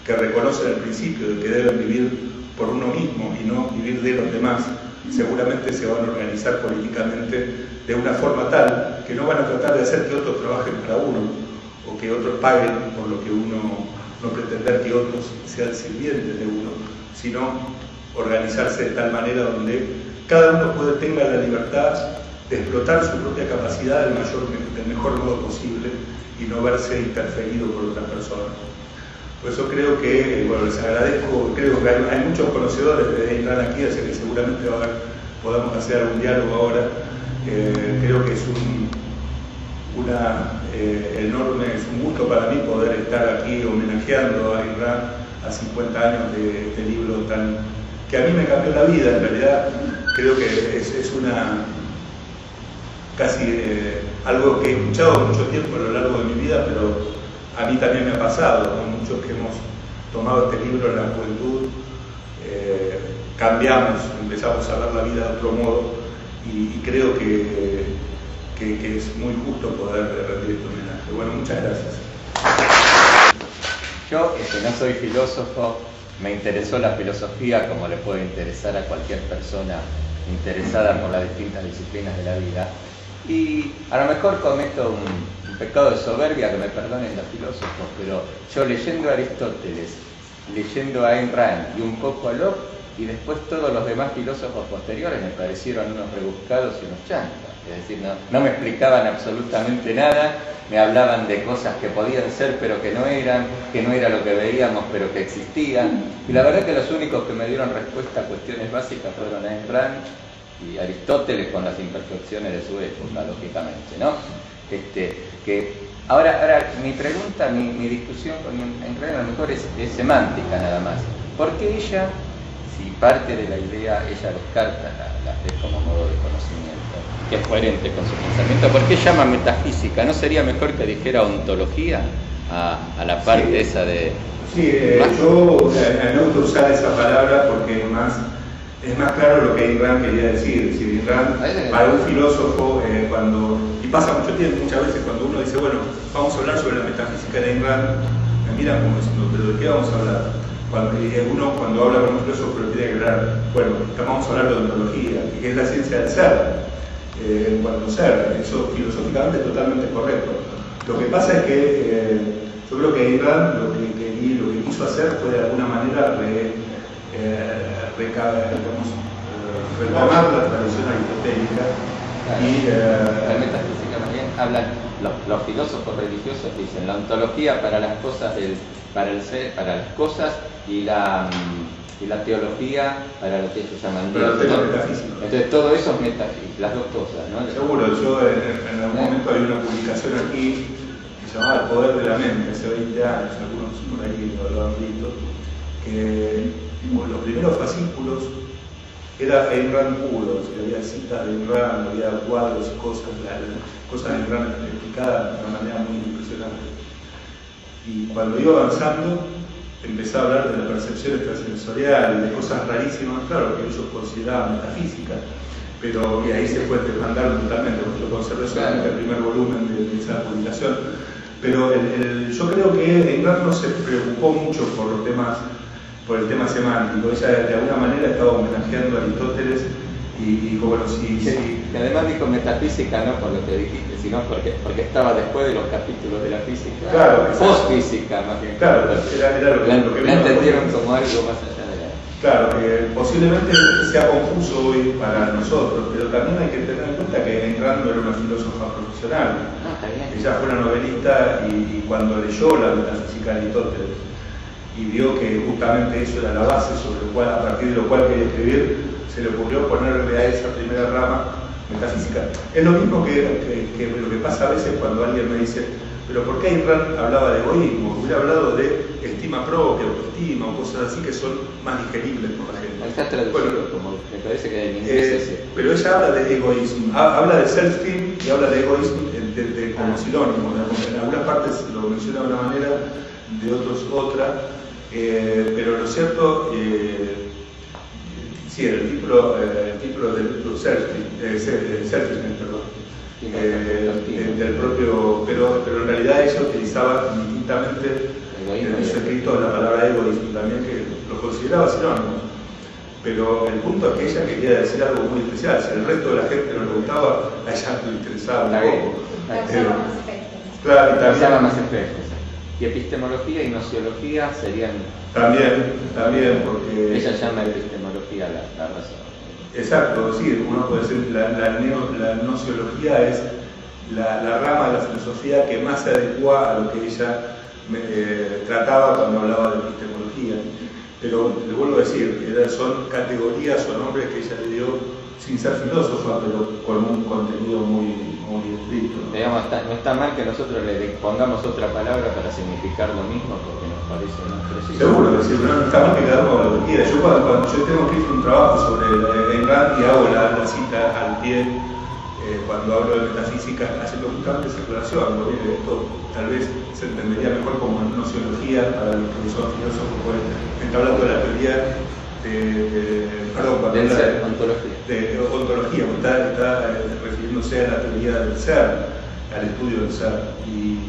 que reconocen el principio de que deben vivir por uno mismo y no vivir de los demás, seguramente se van a organizar políticamente de una forma tal que no van a tratar de hacer que otros trabajen para uno o que otros paguen por lo que uno, no pretender que otros sean sirvientes de uno, sino organizarse de tal manera donde cada uno tenga la libertad de explotar su propia capacidad del mejor modo posible y no verse interferido por otras personas. Por eso creo que, bueno, les agradezco, creo que hay muchos conocedores de Ayn Rand aquí, así que seguramente podamos hacer algún diálogo ahora. Creo que es un gusto para mí poder estar aquí homenajeando a Ayn Rand a 50 años de este libro que a mí me cambió la vida. En realidad creo que es casi algo que he escuchado mucho tiempo a lo largo de mi vida, pero a mí también me ha pasado, ¿no? Muchos que hemos tomado este libro en la juventud, cambiamos, empezamos a ver la vida de otro modo y creo que es muy justo poder rendir este homenaje. Bueno, muchas gracias. Yo, que no soy filósofo, me interesó la filosofía como le puede interesar a cualquier persona interesada por las distintas disciplinas de la vida. Y a lo mejor cometo un pecado de soberbia, que me perdonen los filósofos, pero yo leyendo a Aristóteles, leyendo a Ayn Rand y un poco a Locke, y después todos los demás filósofos posteriores me parecieron unos rebuscados y unos chantas. Es decir, no me explicaban absolutamente nada, me hablaban de cosas que podían ser pero que no era lo que veíamos pero que existían. Y la verdad que los únicos que me dieron respuesta a cuestiones básicas fueron Ayn Rand y Aristóteles, con las imperfecciones de su época, lógicamente, ¿no? Ahora mi pregunta, mi discusión con Ayn Rand a lo mejor es semántica nada más. ¿Por qué ella, si parte de la idea, ella descarta la fe como modo de conocimiento, que es coherente con su pensamiento, por qué llama metafísica? ¿No sería mejor que dijera ontología a la parte sí, esa de...? Sí, yo me gusta usar esa palabra porque es más claro lo que Ayn Rand quería decir. Es decir, Ayn Rand, para un filósofo, y pasa mucho tiempo, muchas veces cuando uno dice, bueno, vamos a hablar sobre la metafísica de Ayn Rand, me miran como diciendo, ¿pero de qué vamos a hablar? Cuando habla con un filósofo tiene que hablar, bueno, vamos a hablar de ontología, que es la ciencia del ser, en cuanto a ser. Eso filosóficamente es totalmente correcto. Lo que pasa es que yo creo que Ayn Rand lo que quiso hacer fue de alguna manera retomar la tradición aristotélica. Y la metafísica más bien hablan los filósofos religiosos, dicen la ontología para las cosas para el ser, para las cosas, y la teología para lo que ellos llaman Dios. Entonces todo eso es metafísica, las dos cosas, ¿no? Seguro, yo en algún momento hay una publicación aquí que se llamaba El poder de la mente, hace 20 años, algunos por ahí lo han visto, que los primeros fascículos era Ayn Rand puro, había citas de Ayn Rand, había cuadros y cosas de Ayn Rand explicadas de una manera muy impresionante. Y cuando iba avanzando, empecé a hablar de la percepción extrasensorial, de cosas rarísimas, claro, que ellos consideraban metafísica, pero y ahí se fue desbandando totalmente, porque yo conservé solamente el primer volumen de esa publicación. Pero yo creo que Ayn Rand no se preocupó mucho por el tema semántico. Ella de alguna manera estaba homenajeando a Aristóteles y como bueno, que además dijo metafísica no por lo que dijiste, sino porque estaba después de los capítulos de la física, claro, post-física más bien. Claro, era lo que la entendieron como algo más allá de la... Claro, posiblemente sea confuso hoy para nosotros, pero también hay que tener en cuenta que Ayn Rand no era una filósofa profesional. Ella fue una novelista y cuando leyó la metafísica de Aristóteles y vio que justamente eso era la base a partir de lo cual quería escribir, se le ocurrió ponerle a esa primera rama metafísica. Es lo mismo que lo que pasa a veces cuando alguien me dice, pero ¿por qué Ayn Rand hablaba de egoísmo? Hubiera hablado de estima propia, autoestima o cosas así que son más digeribles por la gente. Está traducido, como me parece que en inglés pero ella habla de egoísmo, habla de self-esteem y habla de egoísmo como sinónimo. En algunas partes lo menciona de una manera, de otros otra, pero lo cierto, sí, el título del libro, Self-esteem, perdón. del propio, pero en realidad ella utilizaba indistintamente en su escrito la palabra egoísmo también, que lo consideraba sinónimo. Pero el punto es que ella quería decir algo muy especial. Si el resto de la gente no le gustaba, a ella le interesaba un poco. Claro, y también más efectos. Y epistemología y nociología serían... También, porque... Ella llama epistemología la razón. Exacto, sí, uno puede decir la nociología es la rama de la filosofía que más se adecua a lo que ella trataba cuando hablaba de epistemología. Pero le vuelvo a decir, son categorías o nombres que ella le dio sin ser filósofa, pero con un contenido muy estricto, ¿no? Digamos, no está mal que nosotros le pongamos otra palabra para significar lo mismo, porque nos parece más preciso. Seguro que sí, pero no está mal que cada uno haga lo que quiera. Yo cuando yo tengo que hacer un trabajo sobre Ayn Rand y hago la cita al pie, cuando hablo de metafísica, haciendo justamente esa aclaración, ¿no? Esto tal vez se entendería mejor como nociología para los que son filósofos, porque está hablando de la teoría de ontología, está refiriéndose a la teoría del ser, al estudio del ser y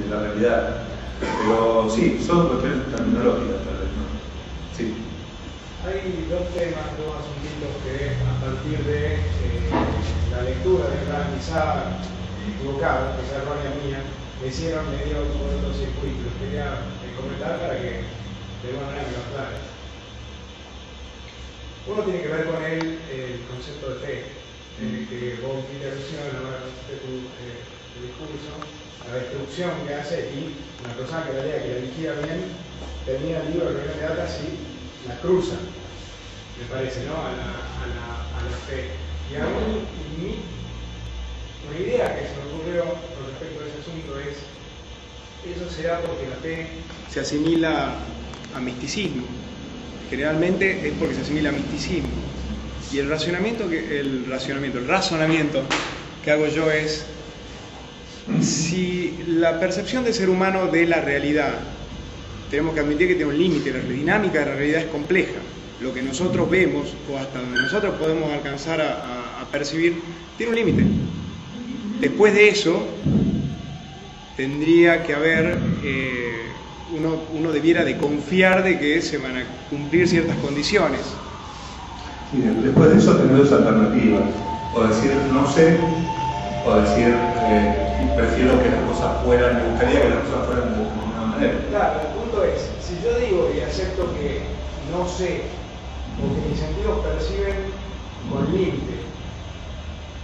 de la realidad. Pero sí, son cuestiones terminológicas tal vez, ¿no? Sí. Hay dos temas, dos asuntitos que a partir de la lectura de Rand, quizá equivocada, quizá errónea mía, me hicieron medio cortocircuito. Los quería comentar para que de alguna manera me lo aclares. Uno tiene que ver con el concepto de fe, que vos hiciste alusión a la hora de tu discurso, la destrucción que hace y una persona que la lea, que la vigila bien, termina el libro de Reino de Atlas y la cruza, me parece, ¿no? a la fe. Y a mí, una idea que se me ocurrió con respecto a ese asunto es, eso será porque la fe se asimila a misticismo. Generalmente es porque se asimila a misticismo. Y el razonamiento que hago yo es, si la percepción del ser humano de la realidad, tenemos que admitir que tiene un límite, la dinámica de la realidad es compleja. Lo que nosotros vemos, o hasta donde nosotros podemos alcanzar a percibir, tiene un límite. Después de eso, tendría que haber... uno debiera de confiar de que se van a cumplir ciertas condiciones. Sí, después de eso tener dos alternativas, o decir no sé, o decir prefiero que las cosas fueran, me gustaría que las cosas fueran de alguna manera. Claro, el punto es, si yo digo y acepto que no sé, o que mis sentidos perciben con límite,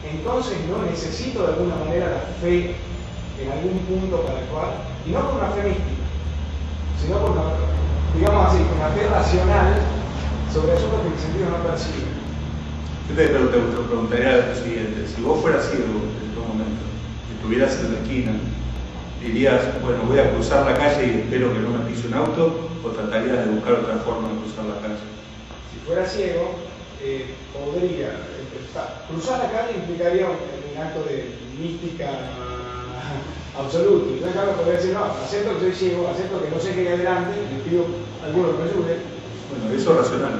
entonces no necesito de alguna manera la fe en algún punto para actuar, y no por una fe mística, sino por una, digamos así, una fe racional sobre asuntos que mis sentidos no perciben. Yo te preguntaría lo siguiente: si vos fueras ciego en estos momentos, y estuvieras en la esquina, dirías, bueno, voy a cruzar la calle y espero que no me pise un auto, o tratarías de buscar otra forma de cruzar la calle? Si fuera ciego, podría cruzar la calle implicaría un acto de mística absoluto. Entonces, claro, podría decir, no, acepto que soy ciego, acepto que no sé qué hay adelante, le pido a alguno que me ayude. Bueno, eso es racional.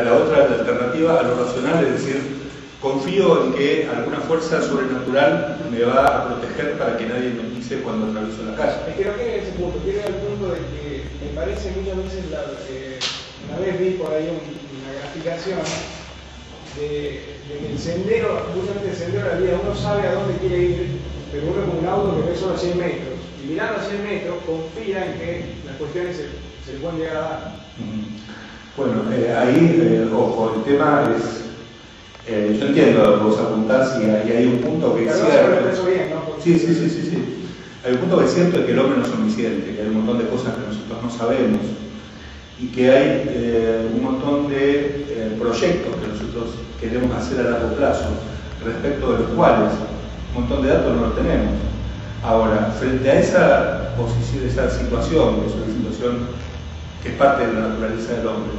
La otra alternativa a lo racional es decir, confío en que alguna fuerza sobrenatural me va a proteger para que nadie me pise cuando atravieso la calle. Es que no quiere ese punto, quiere el punto de que me parece muchas veces, una vez vi por ahí una graficación de que el sendero, justamente el sendero de la vida, uno sabe a dónde quiere ir, pero uno es como un auto que ve solo a 100 metros, y mirando a 100 metros confía en que las cuestiones se le pueden llegar a dar. Bueno, ahí, ojo, el tema es, yo entiendo lo que vos apuntás y hay un punto que es cierto. Bien, ¿no? Sí. Hay un punto que es cierto de que el hombre no es omnisciente, que hay un montón de cosas que nosotros no sabemos y que hay un montón de proyectos que nosotros queremos hacer a largo plazo, respecto de los cuales un montón de datos no los tenemos. Ahora, frente a esa posición, esa situación, que es una situación que es parte de la naturaleza del hombre,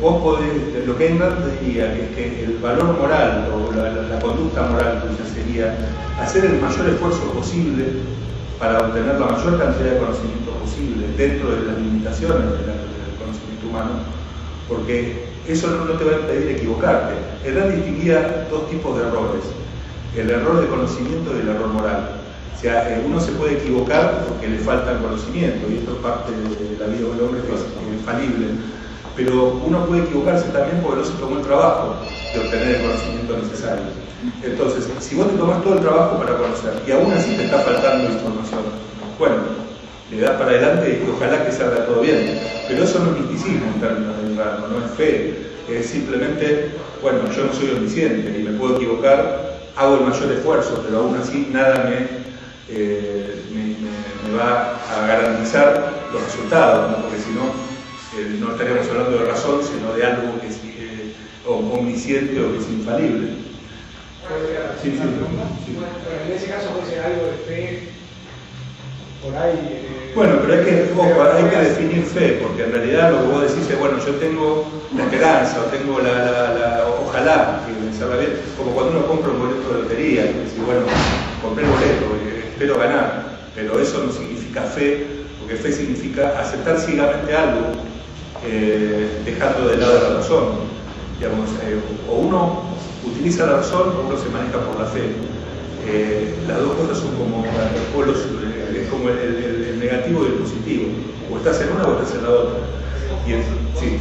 vos podés, lo que Ayn Rand diría es que el valor moral o la conducta moral tuya sería hacer el mayor esfuerzo posible para obtener la mayor cantidad de conocimiento posible dentro de las limitaciones del conocimiento humano, porque eso no te va a impedir equivocarte. Ayn Rand distinguía dos tipos de errores. el error de conocimiento y el error moral. O sea, uno se puede equivocar porque le falta el conocimiento, y esto es parte de la vida del hombre que es infalible. Pero uno puede equivocarse también porque no se tomó el trabajo de obtener el conocimiento necesario. Entonces, si vos te tomás todo el trabajo para conocer y aún así te está faltando información, bueno, le das para adelante y ojalá que salga todo bien. Pero eso no es misticismo en términos de Ingram, no es fe. Es simplemente, bueno, yo no soy omnisciente y me puedo equivocar, hago el mayor esfuerzo, pero aún así nada me va a garantizar los resultados, ¿no? Porque si no, no estaríamos hablando de razón, sino de algo que es omnisciente o que es infalible. Sí. Bueno, en ese caso puede ser algo de fe, por ahí. Bueno, pero hay que definir fe, porque en realidad lo que vos decís es, bueno, yo tengo la esperanza, o tengo ojalá que me salga bien, como cuando uno compra un boleto de lotería, y dice, bueno, compré el boleto, espero ganar, pero eso no significa fe, porque fe significa aceptar ciegamente algo, dejando de lado la razón. Digamos, o uno utiliza la razón o uno se maneja por la fe. Las dos cosas son como polos, es como el negativo y el positivo. O estás en una o estás en la otra. Y sí.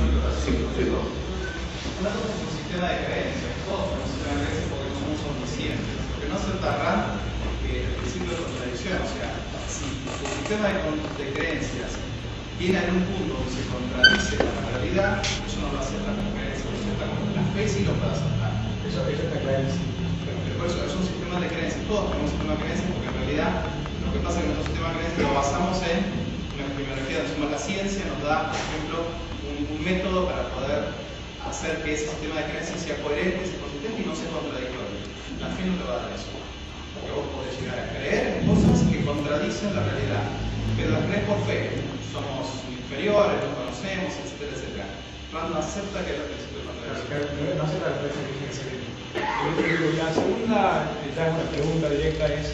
Una cosa es un sistema de creencias, todos tenemos un sistema de creencias porque no somos omniscientes. Lo que no aceptará el principio de contradicción, o sea, si el sistema de creencias viene en un punto donde se contradice con la realidad, eso no lo acepta como creencia, lo acepta como la fe sí lo puede aceptar. Eso está clarísimo. Pero por eso es un sistema de creencias, todos tenemos un sistema de creencias porque en realidad lo que pasa es que nuestro sistema de creencias lo basamos en una epidemiología, la ciencia nos da, por ejemplo, un método para poder hacer que ese sistema de creencias sea coherente, sea consistente y no sea contradictorio. La fe no te va a dar eso. Porque vos podés llegar a creer en cosas que contradicen la realidad, pero las crees por fe. Somos inferiores, no conocemos, etcétera, etcétera. Rand no acepta que es el principio de contradicción. No acepta la expresión que tiene que ser. La segunda, ya es una pregunta directa, es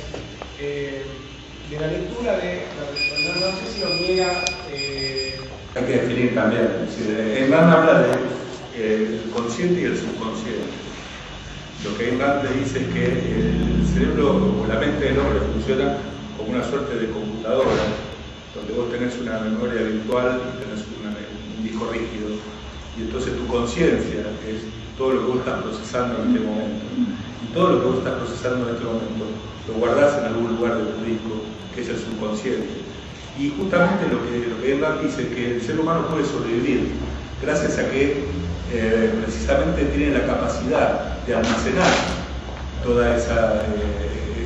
de la lectura de, no sé si lo niega. Hay que definir también. En Rand habla del consciente y el subconsciente. Lo que Rand le dice es que el cerebro o la mente del hombre funciona como una suerte de computadora, donde vos tenés una memoria virtual y tenés un disco rígido. Y entonces tu conciencia es todo lo que vos estás procesando en este momento. Y todo lo que vos estás procesando en este momento lo guardás en algún lugar de tu disco, que es el subconsciente. Y justamente lo que Rand dice es que el ser humano puede sobrevivir gracias a que precisamente tiene la capacidad de almacenar toda esa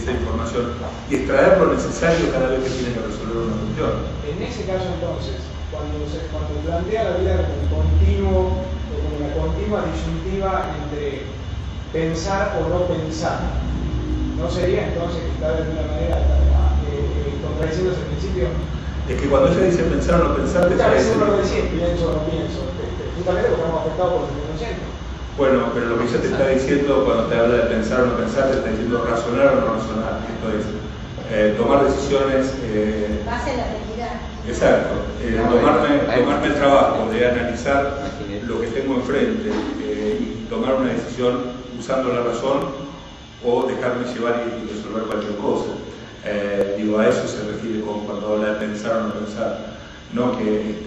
información y extraer lo necesario cada vez que tiene que resolver una cuestión. En ese caso entonces, cuando plantea la vida como continuo o como una continua disyuntiva entre pensar o no pensar, ¿no sería entonces que está de alguna manera contradiciendo ese principio? Es que cuando ella dice pensar o no pensar, a veces uno lo decía, pienso o no pienso, justamente porque estamos afectados por el inconsciente. Bueno, pero lo que ella te está diciendo cuando te habla de pensar o no pensar, te está diciendo razonar o no razonar. Esto es tomar decisiones. Base en la realidad. Exacto. Tomarme el trabajo de analizar lo que tengo enfrente y tomar una decisión usando la razón o dejarme llevar y resolver cualquier cosa. Digo, a eso se refiere cuando habla de pensar o no pensar. No porque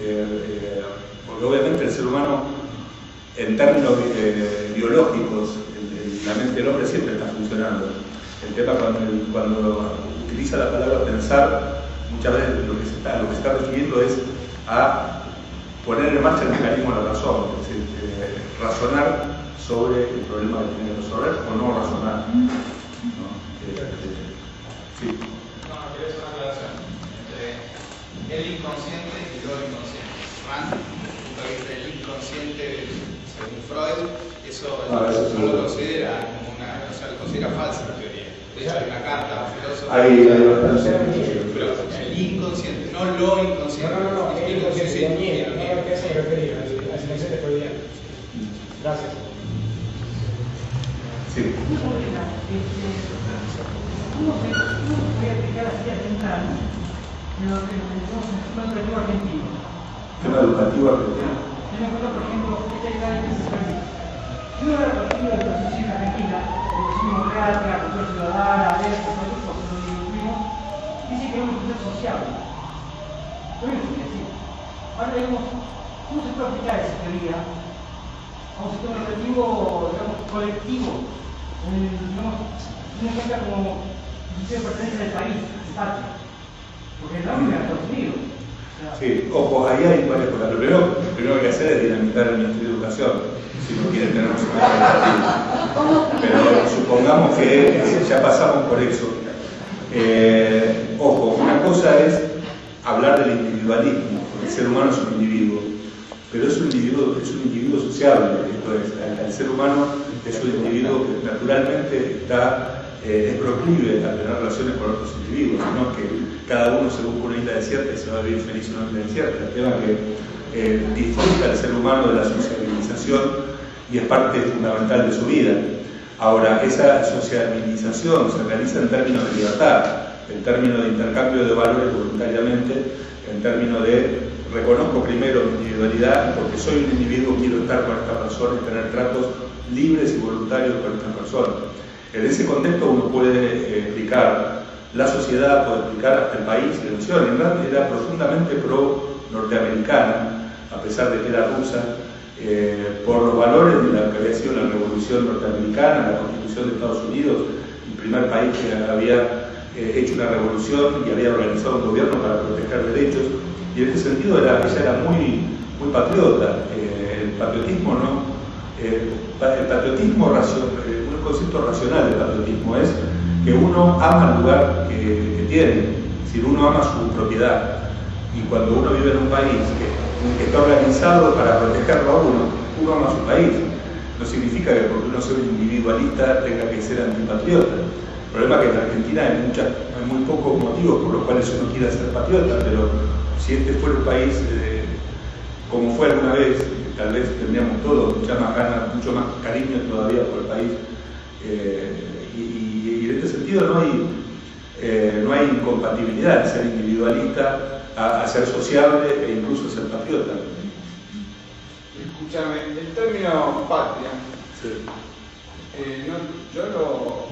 obviamente el ser humano, en términos biológicos, la mente del hombre siempre está funcionando. El tema cuando utiliza la palabra pensar, muchas veces lo que se está refiriendo es a poner en marcha el mecanismo de la razón, es decir, razonar sobre el problema que tiene que resolver o no razonar. ¿No? Sí. No, quería hacer una aclaración entre el inconsciente y lo inconsciente. Rand, el inconsciente, según Freud, eso no lo considera como o sea, lo considera falsa la teoría. De hecho, hay una carta a un filósofo. Pero el inconsciente, no lo inconsciente. No, el inconsciente lo niega, no a qué se refería, al inconsciente freudiano. Gracias. Sí. ¿Cómo se puede aplicar así a temprano en lo que tenemos en el sistema educativo argentino? ¿Tema educativo argentino? Yo me acuerdo, por ejemplo, esta idea que se permite. Yo era partido de la Asociación Argentina, democrática, cultura ciudadana, alerta, todo eso, lo incluimos, dice que es una cultura sociable. Lo mismo que decir. Ahora digamos, ¿cómo se puede aplicar esa teoría a un sistema educativo, digamos, colectivo? Digamos, una cuenta como dice pertenencia del país, de patria. Porque el nombre es Estados Unidos. Sí, ojo, ahí hay varias cosas. Lo primero que hay que hacer es dinamitar el Ministerio de Educación, si no quieren tener un sistema educativo. Pero supongamos que ya pasamos por eso. Ojo, una cosa es hablar del individualismo, porque el ser humano es un individuo, pero es un individuo sociable. Entonces, el ser humano es un individuo que naturalmente es proclive a tener relaciones con otros individuos, no es que cada uno se busca una isla desierta y se va a vivir feliz en una isla desierta. El tema es que disfruta el ser humano de la sociabilización y es parte fundamental de su vida. Ahora, esa sociabilización se realiza en términos de libertad, en términos de intercambio de valores voluntariamente, en términos de reconozco primero mi individualidad, porque soy un individuo, quiero estar con esta persona y tener tratos libres y voluntarios con esta persona. En ese contexto uno puede explicar la sociedad, puede explicar hasta el país y la nación. En realidad era profundamente pro-norteamericana, a pesar de que era rusa, por los valores de la que había sido la Revolución Norteamericana, la Constitución de Estados Unidos, el primer país que había hecho una revolución y había organizado un gobierno para proteger derechos. Y en ese sentido ella era muy patriota. El patriotismo, ¿no? El patriotismo, un concepto racional del patriotismo es que uno ama el lugar que tiene, es decir, uno ama su propiedad. Y cuando uno vive en un país que está organizado para protegerlo a uno ama su país. No significa que porque uno sea un individualista tenga que ser antipatriota. El problema es que en Argentina hay muy pocos motivos por los cuales uno quiera ser patriota, pero si este fuera un país como fue alguna vez, tal vez tendríamos todos mucha más ganas, mucho más cariño todavía por el país. Y en este sentido no hay incompatibilidad de ser individualista a ser sociable e incluso ser patriota. Escúchame, el término patria, Sí. yo lo,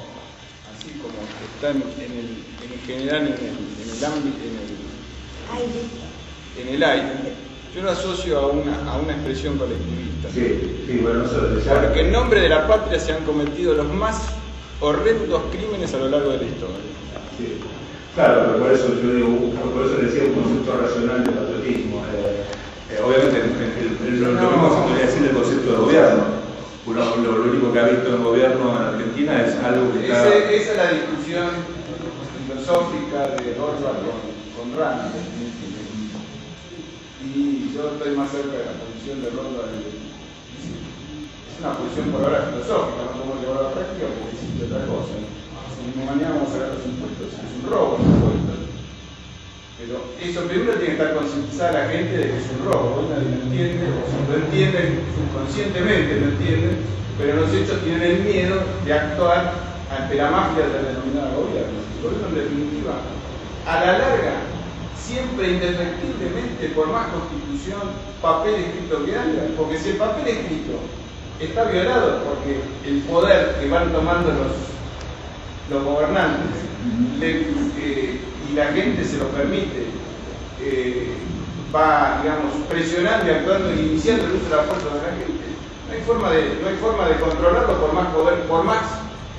así como está en general en el ámbito, en el aire, yo lo asocio a una expresión colectivista. Sí, bueno, porque en nombre de la patria se han cometido los más horrendos crímenes a lo largo de la historia. Sí. Claro, pero por eso yo digo, por eso decía un concepto racional de patriotismo. Obviamente, lo mismo se podría decir del concepto de gobierno. Lo único que ha visto el gobierno en Argentina es algo que está... Esa es la discusión filosófica de Rothbard con Rand. Y yo estoy más cerca de la posición de Rothbard. Es una posición por ahora filosófica, no podemos llevar a la práctica porque existe otra cosa. Si mañana vamos a ver los impuestos, es un robo los impuestos. Pero eso primero tiene que estar concientizada la gente de que es un robo. Nadie lo entiende, o si lo entienden, subconscientemente lo entienden, pero los hechos tienen el miedo de actuar ante la mafia de la denominada gobierno. El gobierno, en definitiva, a la larga, siempre indefectiblemente, por más constitución, papel escrito que haya, porque si el papel escrito está violado porque el poder que van tomando los gobernantes y la gente se lo permite, va, digamos, presionando y actuando y iniciando el uso de la fuerza de la gente. No hay forma de controlarlo por más poder, por más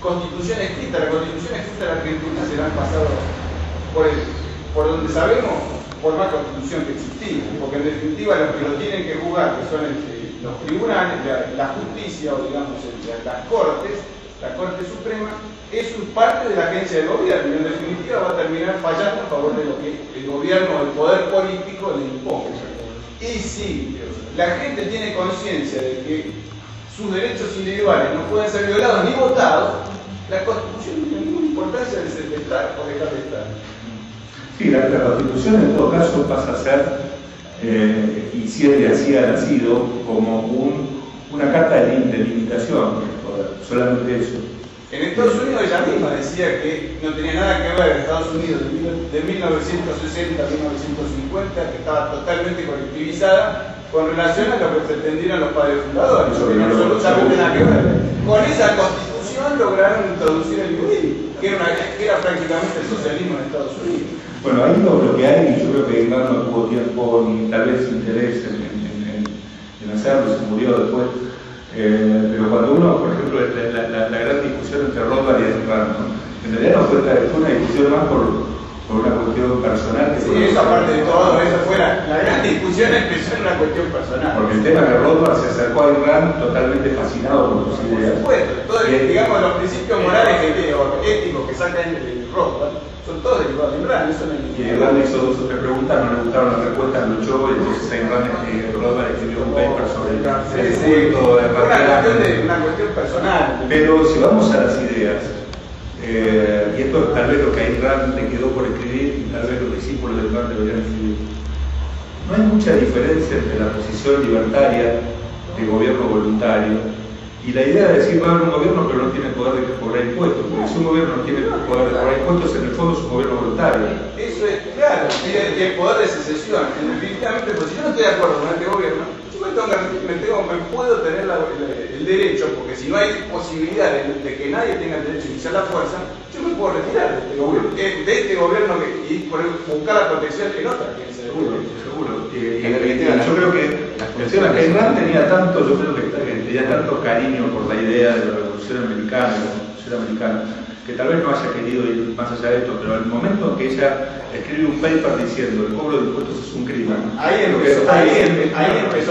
constitución escrita. La constitución escrita de la Argentina se la han pasado por donde sabemos, por más constitución que existía, porque en definitiva los que lo tienen que juzgar, que son los tribunales, la justicia o digamos las cortes, la Corte Suprema, es parte de la agencia de gobierno y en definitiva va a terminar fallando a favor de lo que el gobierno o el poder político le impone. Y si la gente tiene conciencia de que sus derechos individuales no pueden ser violados ni votados, la Constitución no tiene ninguna importancia de estar o dejar de estar. Sí, la Constitución en todo caso pasa a ser, y siempre así ha nacido, como una carta de limitación, solamente eso. En Estados Unidos ella misma decía que no tenía nada que ver Estados Unidos de 1960 a 1950, que estaba totalmente colectivizada con relación a lo que pretendieron los padres fundadores. No tiene absolutamente nada que ver. Con esa constitución lograron introducir el budismo, que era prácticamente el socialismo en Estados Unidos. Bueno, ahí lo que hay, y yo creo que Ingmar no tuvo tiempo ni tal vez interés en hacerlo, se murió después. Pero cuando uno, por ejemplo, la gran discusión entre Rothbard y Ayn Rand, ¿no? En realidad no fue una discusión más por una cuestión personal que sí, esa parte de todo, esa fue la gran discusión, empezó en una cuestión personal. Porque el tema de Rothbard se acercó a Ayn Rand totalmente fascinado por sus ideas. Por supuesto, todo, digamos, los principios morales éticos que sacan el Rothbard son todos derivados de Ayn Rand, eso no hay ningún. Y Ayn Rand hizo 2 o 3 preguntas, no le gustaron las respuestas, luchó, y entonces Ayn Rand Rothbard escribió un paper sobre el culto de una cuestión personal. Pero si vamos a las ideas, y esto es tal vez lo que a Ayn Rand le quedó por escribir, y tal vez los discípulos de Ayn Rand deberían escribir. No hay mucha diferencia entre la posición libertaria de gobierno voluntario y la idea de decir va a haber un gobierno pero no tiene poder de cobrar impuestos, porque si un gobierno no tiene poder de cobrar impuestos, en el fondo es un gobierno voluntario. Eso es claro, y el poder de secesión, definitivamente, pues si yo no estoy de acuerdo con este gobierno, me puedo tener el derecho, porque si no hay posibilidad de que nadie tenga el derecho a iniciar la fuerza, yo me puedo retirar de este gobierno y buscar la protección en otra. Seguro. Yo creo que el tema que Ayn Rand tenía tanto, yo creo que tenía tanto cariño por la idea de la revolución americana, que tal vez no haya querido ir más allá de esto, pero al momento en que ella escribe un paper diciendo el cobro de impuestos es un crimen, ahí empezó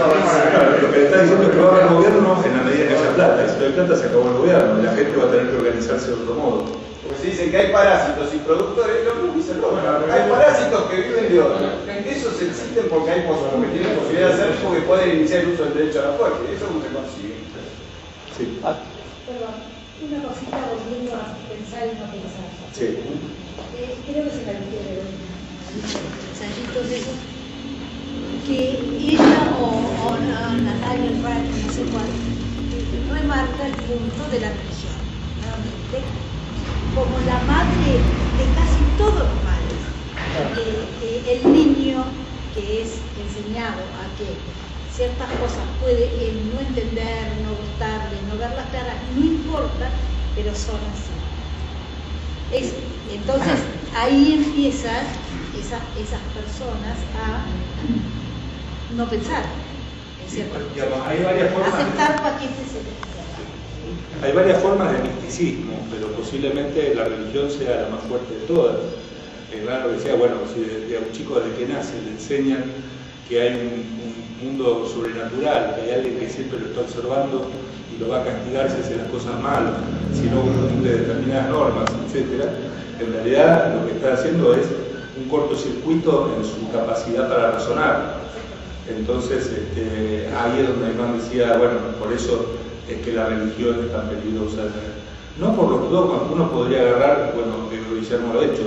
a avanzar. Lo que le está diciendo es que va a haber gobierno en la medida que haya plata, y si no hay plata se acabó el gobierno, y la gente va a tener que organizarse de otro modo. Porque se dicen que hay parásitos y productores, lo que dice Rothbard, hay parásitos que viven de otro. Esos existen porque tienen posibilidad de hacer, porque pueden iniciar el uso del derecho a la fuerza, y eso no se consigue. Sí. Perdón, una cosita volviendo a pensar y no pensar. Sí. Creo que se la entiende los ensayitos esos, que ella o Natalia Rand, no sé cuál, remarca el punto de la religión, nuevamente, como la madre de casi todos los males. El niño que es enseñado a que ciertas cosas puede no entender, no gustarle, no verlas claras, no importa, pero son así. Entonces ahí empiezan esas personas a no pensar, en cierto modo. Hay varias formas. Aceptar paquetes celestiales. Hay varias formas de misticismo, pero posiblemente la religión sea la más fuerte de todas. Es raro que decía, bueno, si a un chico desde que nace le enseñan que hay un mundo sobrenatural, que hay alguien que siempre lo está observando y lo va a castigar si hace las cosas mal, si no cumple determinadas normas, etc. En realidad lo que está haciendo es un cortocircuito en su capacidad para razonar. Entonces ahí es donde Aymar decía, bueno, por eso es que la religión es tan peligrosa. No por los dogmas, uno podría agarrar, bueno, Guillermo lo ha hecho,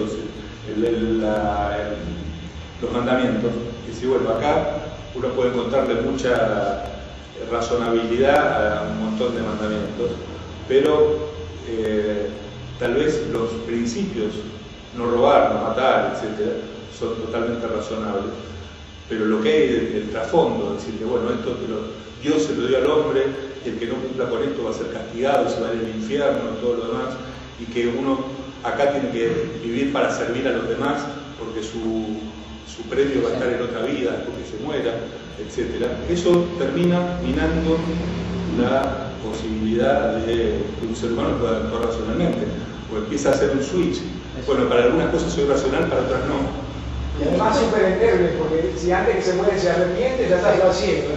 los mandamientos, y decir, bueno, acá uno puede encontrarle mucha razonabilidad a un montón de mandamientos, pero tal vez los principios, no robar, no matar, etc., son totalmente razonables. Pero lo que hay del trasfondo, es decir, que bueno, esto Dios se lo dio al hombre, y el que no cumpla con esto va a ser castigado, se va a ir al infierno y todo lo demás, y que uno acá tiene que vivir para servir a los demás, porque su premio va a estar en otra vida, porque se muera, etc. Eso termina minando la posibilidad de que un ser humano pueda actuar racionalmente, o empieza a hacer un switch. Bueno, para algunas cosas soy racional, para otras no. Y además súper endeble, porque si antes que se muere se arrepiente, ya está haciendo.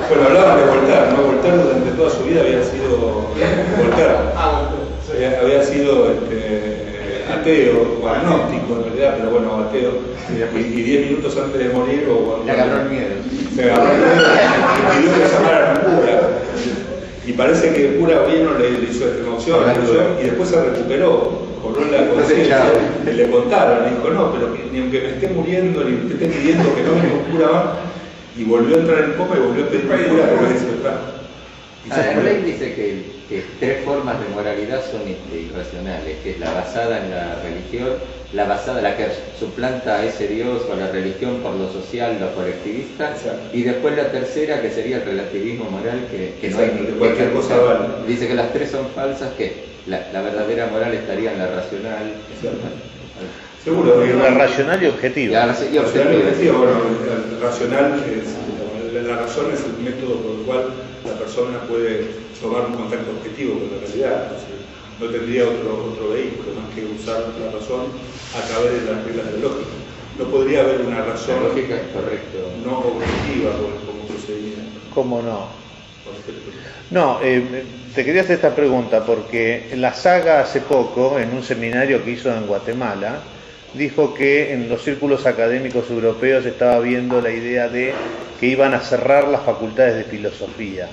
Bueno, hablaban de Voltaire, ¿no? Voltaire durante toda su vida había sido Voltaire. Había sido ateo, o agnóstico en realidad, pero bueno, ateo. Y 10 minutos antes de morir, le agarró el miedo. Se agarró el miedo y pidió que llamaran al cura. Y parece que el cura vino, le hizo extremaunción, y después se recuperó. Cobró la conciencia, le contaron, le dijo, no, pero ni aunque me esté muriendo, ni me esté pidiendo que no venga un cura más, y volvió a entrar en coma y volvió a pedir un cura, pero eso está. Rey dice que tres formas de moralidad son irracionales, que es la basada en la religión, la que suplanta a ese Dios o a la religión por lo social, lo colectivista, y después la tercera, que sería el relativismo moral, que no hay cualquier cosa vale. Dice que las tres son falsas, que la verdadera moral estaría en la racional. Seguro. La racional y objetiva. Bueno, racional la razón es el método por el cual la persona puede tomar un contacto objetivo con la realidad. No tendría otro vehículo más que usar la razón a través de las reglas de la lógica. No podría haber una razón lógica, correcto, no objetiva como procedimiento. ¿Cómo no? No, te quería hacer esta pregunta porque la Saga hace poco, en un seminario que hizo en Guatemala, dijo que en los círculos académicos europeos estaba viendo la idea de que iban a cerrar las facultades de filosofía.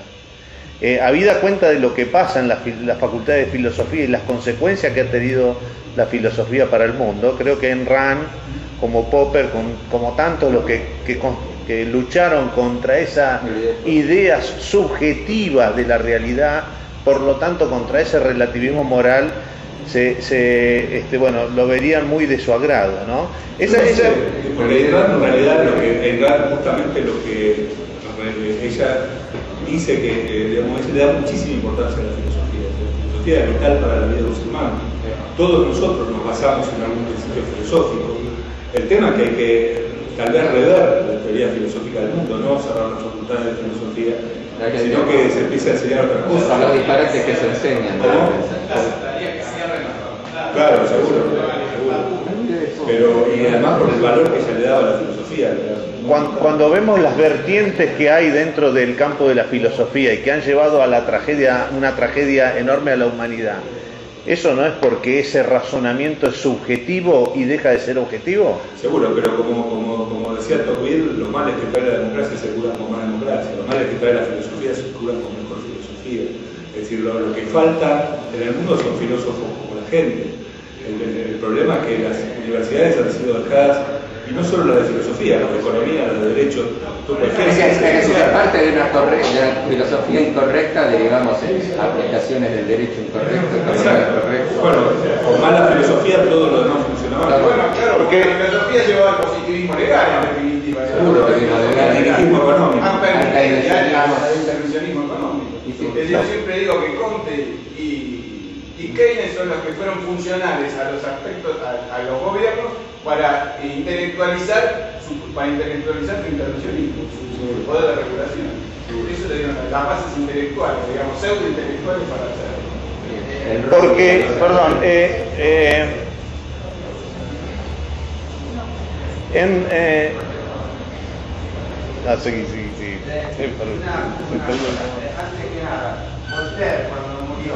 Habida cuenta de lo que pasa en las facultades de filosofía y las consecuencias que ha tenido la filosofía para el mundo, creo que Ayn Rand, como Popper, como tantos los que lucharon contra esas ideas subjetivas de la realidad, por lo tanto contra ese relativismo moral, lo verían muy de su agrado, ¿no? Porque en realidad justamente lo que ella dice que digamos, le da muchísima importancia a la filosofía. La filosofía es vital para la vida de los humanos. Todos nosotros nos basamos en algún principio filosófico. El tema es que hay que tal vez rever la teoría filosófica del mundo, no cerrar las facultades de filosofía, sino que se empiece a enseñar otras cosas. Los disparates que se enseñan. Claro, seguro. Pero y además por el valor que se le daba a la filosofía. Cuando vemos las vertientes que hay dentro del campo de la filosofía y que han llevado a una tragedia enorme a la humanidad, ¿eso no es porque ese razonamiento es subjetivo y deja de ser objetivo? Seguro, pero como decía Tocqueville, los males que trae la democracia se curan con más democracia, los males que trae la filosofía se curan con mejor filosofía. Es decir, lo que falta en el mundo son filósofos como la gente. El problema es que las universidades han sido dejadas, y no solo la de filosofía, la de economía, la de derecho, es parte de una filosofía incorrecta, digamos, en aplicaciones del derecho incorrecto, correcto. Bueno, con mala filosofía todo lo demás funciona mal. Bueno, claro, porque la filosofía lleva al positivismo legal, en definitiva. Seguro, el dirigismo económico. Al intervencionismo económico. Yo siempre digo que Comte y Keynes son los que fueron funcionales a los aspectos, a los gobiernos, para intelectualizar su intervencionismo, su poder de regulación. Eso le dieron las bases intelectuales, digamos, pseudo-intelectuales para hacerlo. Porque, perdón, sí. Antes que nada, Voltaire cuando murió,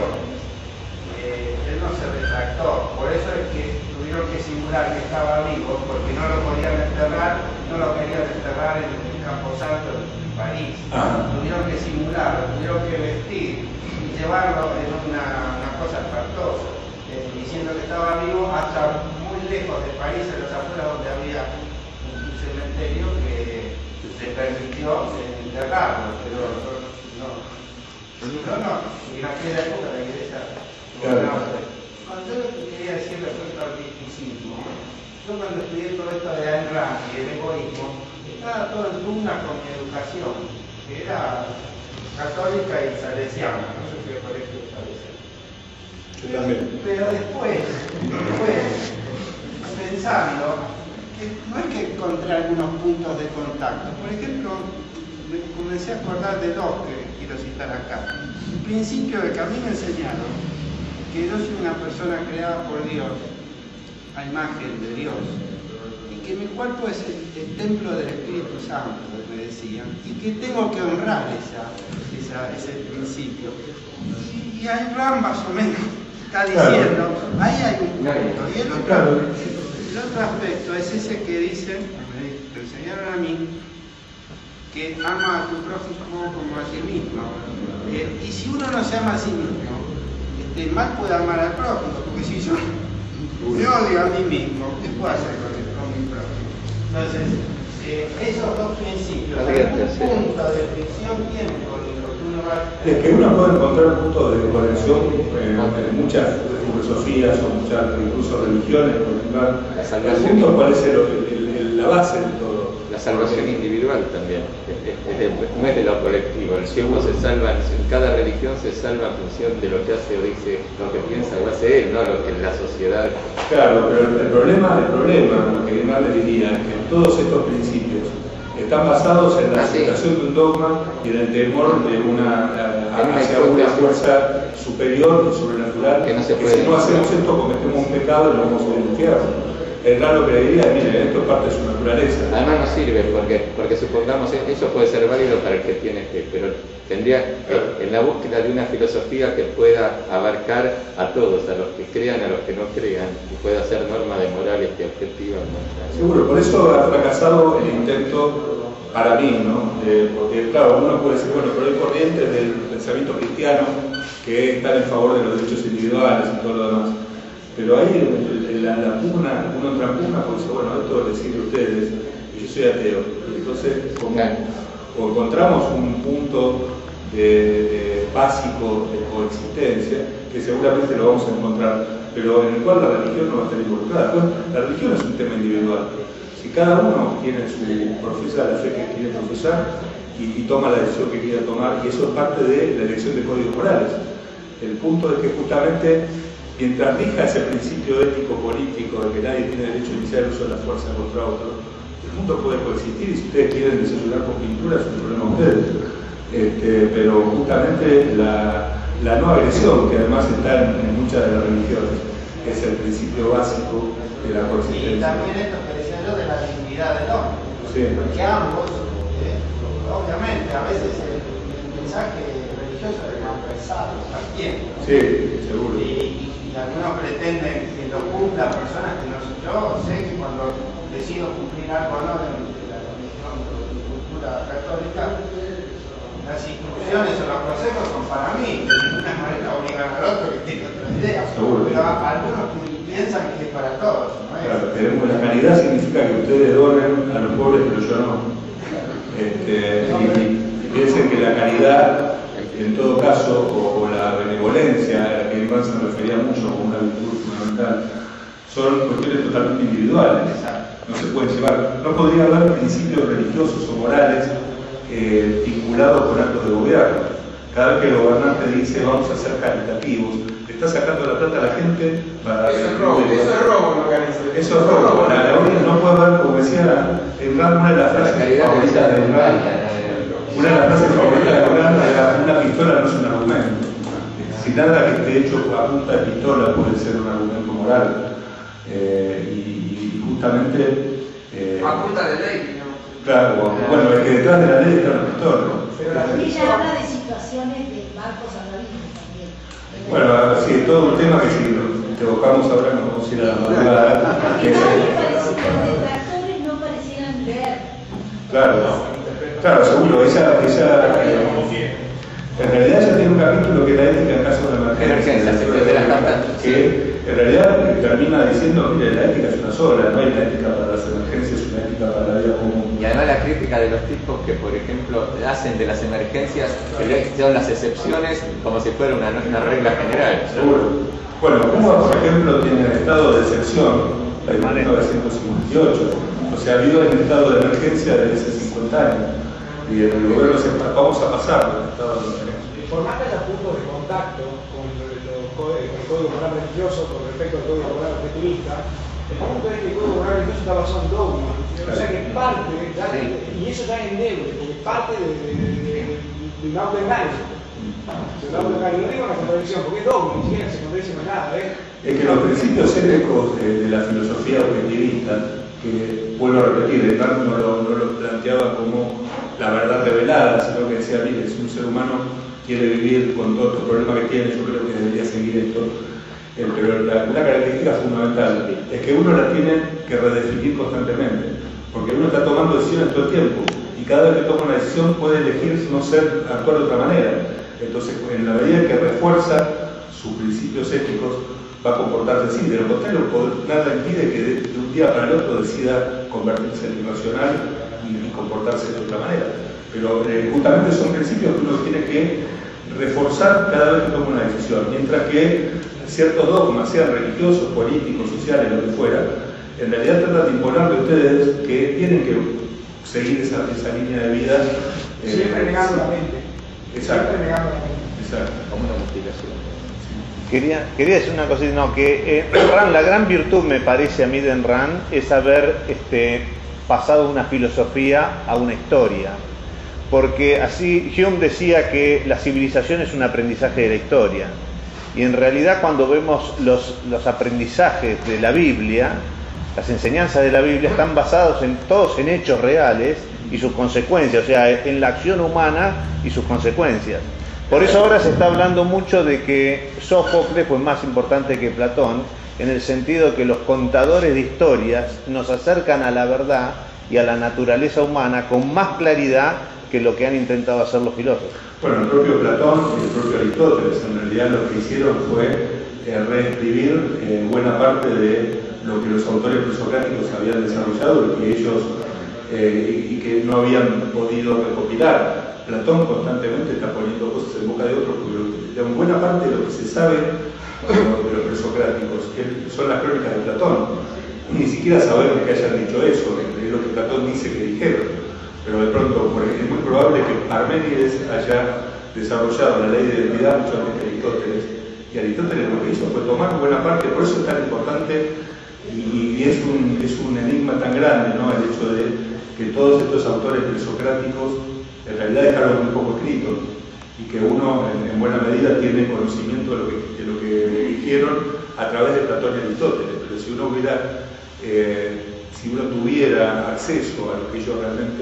él no se retractó, por eso es que tuvieron que simular que estaba vivo, porque no lo podían enterrar, no lo querían enterrar en el Camposanto de París. Tuvieron que simular, tuvieron que vestir y llevarlo en una cosa espantosa, diciendo que estaba vivo hasta muy lejos de París, en los afueras donde había un cementerio que se permitió enterrarlo, pero no, en aquella época la iglesia. Cuando yo lo que quería decir respecto al misticismo, yo cuando estudié todo esto de Ayn Rand y el egoísmo, estaba todo en pugna con mi educación, que era católica y salesiana, no sé si el colegio salesiano. Pero después, pensando, que no es que encontré algunos puntos de contacto. Por ejemplo, me comencé a acordar de dos que quiero citar acá. El principio de que a mí me enseñaron que yo soy una persona creada por Dios, a imagen de Dios, y que mi cuerpo es el templo del Espíritu Santo, me decían, y que tengo que honrar ese principio. Y Ayn Rand más o menos está diciendo, ahí hay un punto. Y el otro aspecto es ese que dice, me enseñaron a mí, que ama a tu prójimo como a ti mismo. Y si uno no se ama a sí mismo, mal puede amar al prójimo, porque si yo me odio a mí mismo, ¿qué puedo hacer con mi prójimo? Entonces, esos dos principios, un punto de fricción tienen con lo que uno Es que uno puede encontrar puntos de conexión en muchas filosofías o muchas incluso religiones, por ejemplo. El punto, ¿cuál es la base de todo? La salvación individual también, no es de lo colectivo. El ciego se salva, en cada religión se salva en función de lo que hace o dice, lo que piensa o hace él, no lo que la sociedad. Claro, pero el problema, lo que más le diría es que todos estos principios están basados en la aceptación de un dogma y en el temor de hacia una fuerza superior y sobrenatural, que si no hacemos esto cometemos un pecado y lo vamos a denunciar. Es raro que le diría, mire, esto es parte de su naturaleza. Además no sirve, porque supongamos, eso puede ser válido para el que tiene fe, pero tendría en la búsqueda de una filosofía que pueda abarcar a todos, a los que crean, a los que no crean, y pueda ser norma de moral objetiva. Seguro, por eso ha fracasado el intento para mí, ¿no? Porque claro, uno puede decir, bueno, pero hay corrientes del pensamiento cristiano que están en favor de los derechos individuales y todo lo demás. Pero ahí la pugna, uno entra en pugna porque dice, bueno, esto les sirve a ustedes y yo soy ateo. Entonces, o encontramos un punto básico de coexistencia, que seguramente lo vamos a encontrar, pero en el cual la religión no va a estar involucrada. Pues, la religión es un tema individual. Si cada uno tiene profesa la fe que quiere profesar y toma la decisión que quiera tomar, y eso es parte de la elección de códigos morales. El punto es que justamente mientras rija ese principio ético-político de que nadie tiene derecho a iniciar el uso de la fuerza contra otro, el mundo puede coexistir y si ustedes quieren desayunar con pintura es un problema de ustedes. Pero justamente la no agresión, que además está en muchas de las religiones, es el principio básico de la coexistencia. Y también esto que decía yo de la dignidad del hombre, sí. Porque ambos, obviamente, a veces el mensaje religioso es malversado también. Sí, seguro. Y algunos pretenden que lo cumplan personas que no son. Yo sé que cuando decido cumplir algo no de la religión o de la cultura católica, las instrucciones o los consejos son para mí, de ninguna manera obligan al otro que tiene otra idea. Seguro. Pero algunos piensan que es para todos, ¿no? Claro, la caridad significa que ustedes donen a los pobres, pero yo no. Y piensen que la caridad, en todo caso, o la benevolencia, a la que Iván se refería mucho como una virtud fundamental, son cuestiones totalmente individuales. No se pueden llevar, no podría haber principios religiosos o morales vinculados con actos de gobierno. Cada vez que el gobernante dice vamos a ser caritativos, le está sacando la plata a la gente para... Eso es robo, Eso es robo. La orden no puede haber, como decía una de las frases favoritas de una de las frases favoritas de una pistola no es un argumento. Si nada que esté hecho a punta de pistola puede ser un argumento moral. Y justamente... a punta de ley, digamos. Claro, bueno, es que detrás de la ley está la pistola. Ella habla de situaciones de marcos analistas también. Bueno, sí, todo un tema que si te evocamos ahora nos vamos a ir a la madrugada. Los detractores no parecieran ver. Claro, seguro, ella en realidad ella tiene un capítulo que es la ética en caso de emergencia, que en realidad termina diciendo, mire, la ética es una sola, no hay una ética para las emergencias, una ética para la vida común. Y además la crítica de los tipos que, por ejemplo, hacen de las emergencias, que son las excepciones, como si fuera una regla general. Seguro. Bueno, Cuba, por ejemplo, tiene el estado de excepción de 1958, o sea, vivió en estado de emergencia desde hace 50 años. Y el gobierno dice, vamos a pasar del estado de emergencia. Por más que haya puntos de contacto con el código moral religioso con respecto al código moral objetivista, el punto es que el código moral religioso está basado en dogma. O sea que parte, y eso ya es endeble, porque parte de un autoengaño. No digo una contradicción, porque es dogma, ni siquiera se contradice con nada. Es que los principios éticos de la filosofía objetivista, que vuelvo a repetir, Kant no lo planteaba como la verdad revelada, sino que decía, mire, si un ser humano quiere vivir con todos los problemas que tiene, yo creo que debería seguir esto. Pero una característica fundamental es que uno la tiene que redefinir constantemente, porque uno está tomando decisiones todo el tiempo y cada vez que toma una decisión puede elegir no actuar de otra manera. Entonces, en la medida que refuerza sus principios éticos, va a comportarse así. De lo contrario, nada impide que de un día para el otro decida convertirse en irracional y comportarse de otra manera. pero justamente son principios que uno tiene que reforzar cada vez que toma una decisión, mientras que ciertos dogmas, sean religiosos, políticos, sociales, lo que fuera, en realidad tratan de imponerle a ustedes que tienen que seguir esa línea de vida. Siempre negando la mente. Exacto. Siempre negando la mente. Exacto. Como una mutilación. Quería decir una cosita, no, que Rand, la gran virtud me parece a mí de Rand es haber pasado una filosofía a una historia, porque así Hume decía que la civilización es un aprendizaje de la historia, y en realidad cuando vemos los aprendizajes de la Biblia, las enseñanzas de la Biblia están basados todos en hechos reales y sus consecuencias, o sea, en la acción humana y sus consecuencias. Por eso ahora se está hablando mucho de que Sófocles fue más importante que Platón, en el sentido que los contadores de historias nos acercan a la verdad y a la naturaleza humana con más claridad que lo que han intentado hacer los filósofos. Bueno, el propio Platón y el propio Aristóteles en realidad lo que hicieron fue reescribir buena parte de lo que los autores presocráticos habían desarrollado y que ellos y que no habían podido recopilar. Platón constantemente está poniendo cosas en boca de otros, porque buena parte de lo que se sabe de los presocráticos, que son las crónicas de Platón, ni siquiera sabemos que hayan dicho eso, es lo que Platón dice que dijeron, pero de pronto es muy probable que Parménides haya desarrollado la ley de identidad mucho antes que Aristóteles, y Aristóteles lo que hizo fue tomar buena parte, por eso es tan importante y es un enigma tan grande, ¿no?, el hecho de que todos estos autores presocráticos en realidad dejaron muy poco escrito y que uno en buena medida tiene conocimiento de lo que dijeron a través de Platón y Aristóteles, pero si uno tuviera acceso a lo que ellos realmente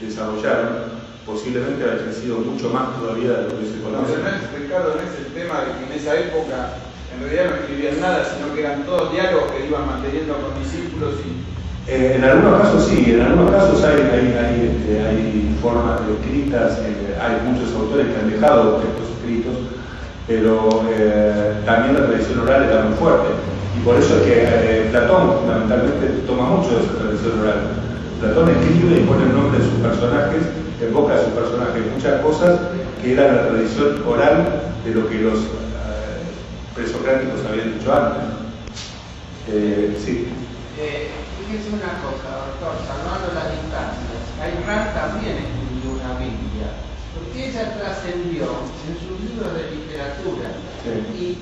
desarrollaron, posiblemente haya sido mucho más todavía de lo que se conoce. Ricardo, no es el tema de que en esa época en realidad no escribían nada, sino que eran todos diálogos que iban manteniendo con discípulos y... En algunos casos sí, en algunos casos hay formas escritas, hay muchos autores que han dejado textos escritos, pero también la tradición oral era muy fuerte. Y por eso es que Platón fundamentalmente toma mucho de esa tradición oral. Platón escribe y pone el nombre de sus personajes, evoca a sus personajes muchas cosas que eran la tradición oral de lo que los presocráticos habían dicho antes. Sí. Fíjese una cosa, doctor, salvando las distancias, Ayn también escribió una Biblia, porque ella trascendió en sus libros de literatura y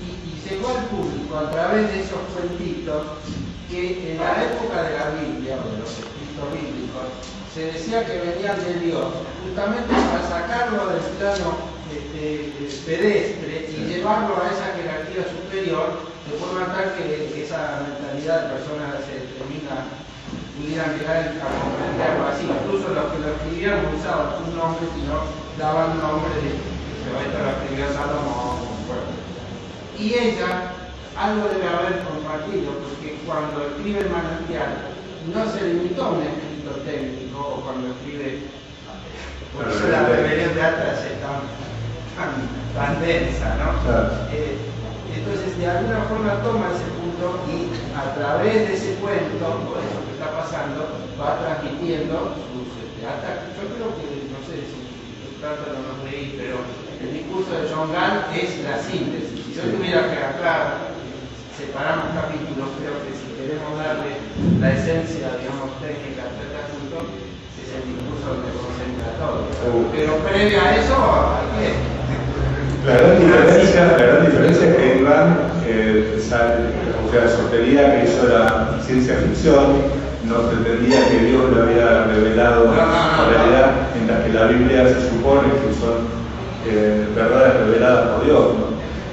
llegó al público a través de esos cuentitos que en la época de la Biblia o de los escritos bíblicos se decía que venían de Dios, justamente para sacarlo del plano pedestre y llevarlo a esa jerarquía superior, de forma tal que esa mentalidad de personas pudieran llegar a comprenderlo así. Incluso los que lo escribían no usaban un nombre, sino daban un nombre de que esto lo escribió Salomón. Y ella algo debe haber compartido, porque cuando escribe el manantial no se limitó a un escrito técnico, o cuando escribe, por eso la rebelión de Atlas es tan densa, ¿no? Entonces de alguna forma toma ese punto y a través de ese cuento, o de eso que está pasando, va transmitiendo sus ataques. Yo creo que, no sé si tanto no nos leí, pero el discurso de John Gall es la síntesis. Si yo tuviera que acá separamos capítulos, creo que si queremos darle la esencia, digamos, técnica de este asunto, es el discurso de concentratorio. Pero previo a eso, hay que... La gran diferencia es que Iván sostenía que eso era ciencia ficción, no pretendía que Dios lo había revelado en realidad, mientras que la Biblia se supone que son verdades reveladas por Dios, ¿no?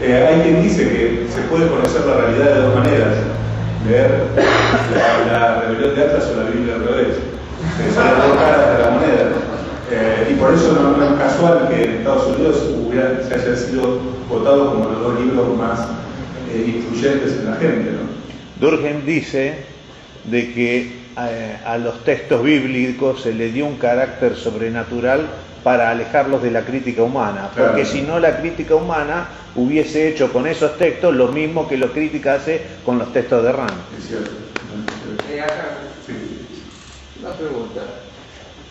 Hay quien dice que se puede conocer la realidad de dos maneras: leer la rebelión de Atlas o la Biblia al revés. Son las dos caras de la moneda. Y por eso no es casual que en Estados Unidos se hayan sido votados como los dos libros más influyentes en la gente, ¿no? Durkheim dice de que a los textos bíblicos se le dio un carácter sobrenatural para alejarlos de la crítica humana, porque claro, si no la crítica humana hubiese hecho con esos textos lo mismo que la crítica hace con los textos de Rand. Es cierto. Una pregunta.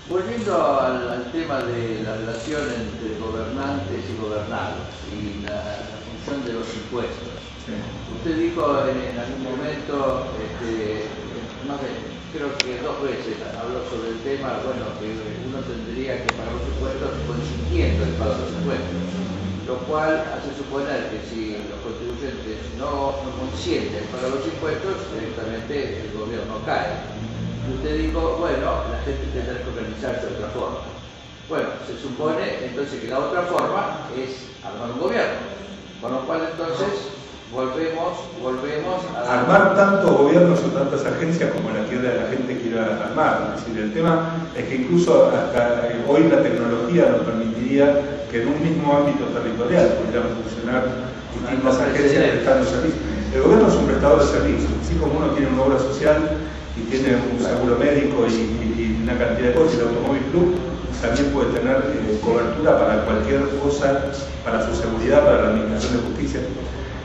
Volviendo al tema de la relación entre gobernantes y gobernados y la función de los impuestos. Sí. Usted dijo en algún momento, no sé, creo que 2 veces habló sobre el tema, bueno, que uno tendría que pagar los impuestos consintiendo el pago de los impuestos, lo cual hace suponer que si los contribuyentes no consienten pagar los impuestos, directamente el gobierno cae. Y usted dijo, bueno, la gente tendrá que organizarse de otra forma. Bueno, se supone entonces que la otra forma es armar un gobierno, con lo cual entonces volvemos a... Armar tantos gobiernos o tantas agencias como la gente quiera armar. Es decir, el tema es que incluso hasta hoy la tecnología nos permitiría que en un mismo ámbito territorial pudieran funcionar distintas agencias prestando servicios. El gobierno es un prestador de servicios, así como uno tiene una obra social y tiene un seguro médico y una cantidad de cosas, el Automóvil Club también puede tener cobertura para cualquier cosa, para su seguridad, para la administración de justicia.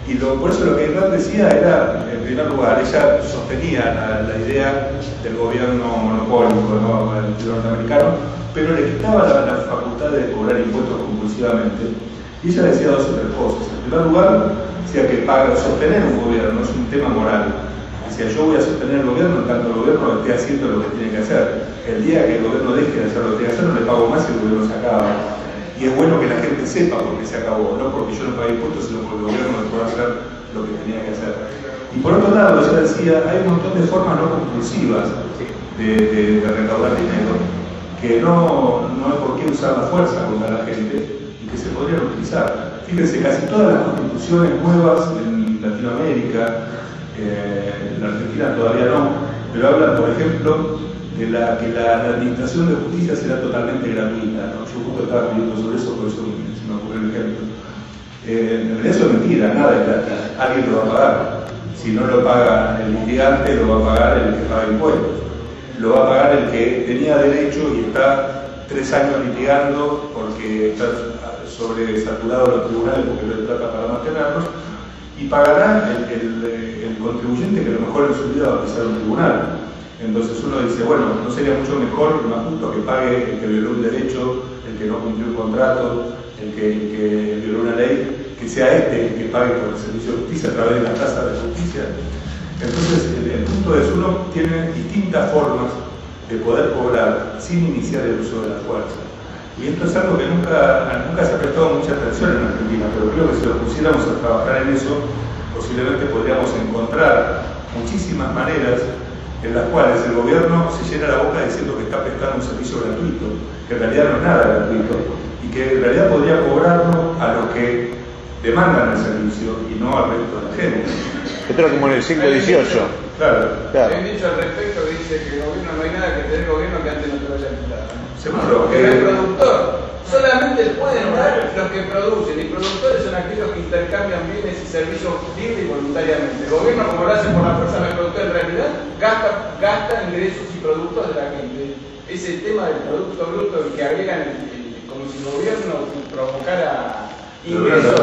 Y por eso lo que Irán decía era, en primer lugar, ella sostenía la idea del gobierno monopólico, ¿no?, norteamericano, pero le quitaba la facultad de cobrar impuestos compulsivamente. Y ella decía 2 o 3 cosas. En primer lugar, decía que para sostener un gobierno es un tema moral. Decía, yo voy a sostener el gobierno en tanto el gobierno esté haciendo lo que tiene que hacer. El día que el gobierno deje de hacer lo que tiene que hacer, no le pago más y el gobierno se acaba. Y es bueno que la gente sepa por qué se acabó, no porque yo no pagué impuestos, sino porque el gobierno dejó de hacer lo que tenía que hacer. Y por otro lado, ella decía, hay un montón de formas no compulsivas de recaudar dinero, que no hay por qué usar la fuerza contra la gente y que se podrían utilizar. Fíjense, casi todas las constituciones nuevas en Latinoamérica, en Argentina todavía no, pero hablan, por ejemplo, de que la administración de justicia será totalmente gratuita, ¿no? Yo justo estaba escribiendo sobre eso, por eso se me ocurrió el ejemplo. En realidad eso es mentira, nada es gratis, alguien lo va a pagar. Si no lo paga el litigante, lo va a pagar el que paga impuestos. Lo va a pagar el que tenía derecho y está 3 años litigando porque está sobresaturado los tribunales porque no hay plata para mantenerlos, y pagará el contribuyente que a lo mejor en su vida va a pisar un tribunal. Entonces uno dice, bueno, ¿no sería mucho mejor, más justo que pague el que violó un derecho, el que no cumplió un contrato, el que violó una ley, que sea el que pague por el servicio de justicia a través de la tasa de justicia? Entonces el punto es, uno tiene distintas formas de poder cobrar sin iniciar el uso de la fuerza. Y esto es algo que nunca se ha prestado mucha atención en Argentina, pero creo que si nos pusiéramos a trabajar en eso, posiblemente podríamos encontrar muchísimas maneras en las cuales el gobierno se llena la boca diciendo que está prestando un servicio gratuito, que en realidad no es nada gratuito, y que en realidad podría cobrarlo a los que demandan el servicio y no al resto de la gente. Esto era como en el siglo XVIII. Claro. Hay un dicho al respecto que dice que el gobierno no hay nada que tener gobierno que antes no te vaya a entrar. Seguro. Pero el productor solamente pueden dar los que producen, y productores son aquellos que intercambian bienes y servicios libre y voluntariamente. El gobierno, como lo hace por la fuerza, no es productor, en realidad gasta ingresos y productos de la gente. Ese tema del producto bruto, el que agregan como si el gobierno provocara ingresos,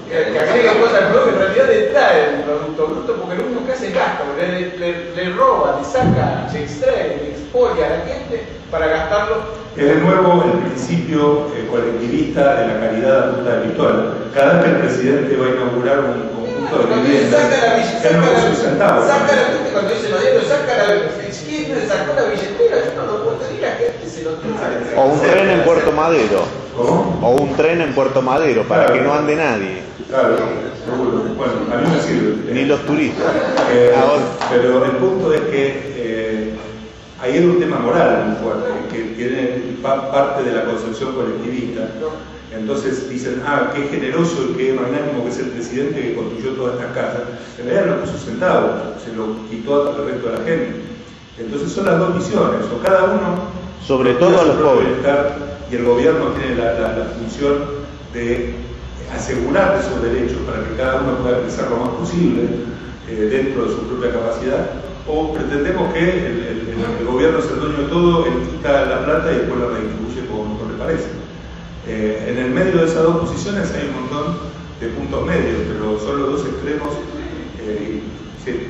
que agrega cosas al producto, en realidad detrae el producto bruto, porque lo único que hace es gasto, le roba, le saca, se extrae, le expolia a la gente para gastarlo. Es de nuevo el principio colectivista de la caridad a punta de pistola. Cada vez que el presidente va a inaugurar un conjunto de viviendas, él no puso un centavo. Saca la gente, cuando dice los diarios, saca la billetera, sacó la billetera, yo no lo puedo decir, la gente se lo tira. O un tren en Puerto Madero. ¿Cómo? O un tren en Puerto Madero, para que no ande nadie. Claro, seguro. Bueno, a mí me sirve. Ni los turistas. Pero el punto es que ahí hay un tema moral muy fuerte, que tiene parte de la concepción colectivista. Entonces dicen, qué generoso y qué magnánimo que es el presidente que construyó todas estas casas. En realidad no puso centavo, se lo quitó al resto de la gente. Entonces son las dos visiones, o cada uno, sobre todo a los pobres, y el gobierno tiene la función de asegurar esos derechos para que cada uno pueda crecer lo más posible dentro de su propia capacidad, o pretendemos que el gobierno es el dueño de todo, él quita la plata y después la redistribuye como le parece. En el medio de esas dos posiciones hay un montón de puntos medios, pero son los dos extremos. Sí.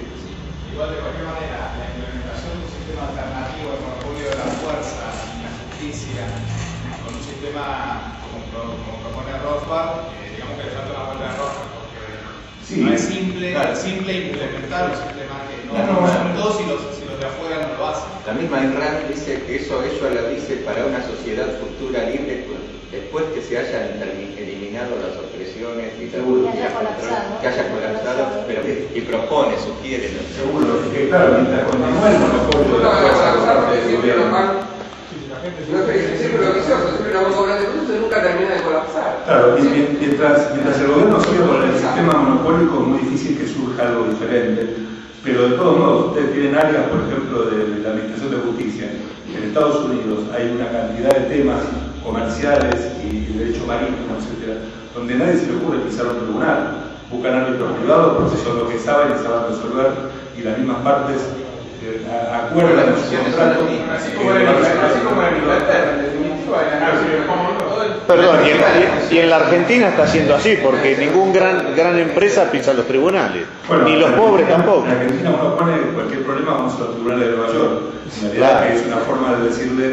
Igual, de cualquier manera, la implementación de un sistema alternativo al monopolio de la fuerza justicia con un sistema como propone Rothbard, digamos que le falta una vuelta de rosca, porque sí, no es simple implementar un sistema que no son todos y los de afuera no lo hacen. La misma Ayn Rand dice que eso ella lo dice para una sociedad futura libre después que se hayan eliminado las opresiones y la que haya colapsado, pero y propone, sugiere. Seguro, que claro, mientras continúa el monopolio siempre lo vicioso, siempre la vamos a hablar de productos y nunca termina de colapsar. Claro, mientras el gobierno sigue con el sistema monopólico es muy difícil que surja algo diferente. Pero de todos modos, ustedes tienen áreas, por ejemplo, de la Administración de Justicia. En Estados Unidos hay una cantidad de temas comerciales y derecho marítimo, etcétera, donde nadie se le ocurre pisar un tribunal. Buscan árbitros privados porque son los que saben y saben resolver, y las mismas partes acuerdan sus contratos. Así como en Inglaterra, en definitiva, Perdón, y en la Argentina está siendo así, porque ningún gran empresa pisa los tribunales, bueno, ni los pobres tampoco. En Argentina uno pone cualquier problema, vamos a los tribunales de Nueva York. En realidad que es una forma de decirle,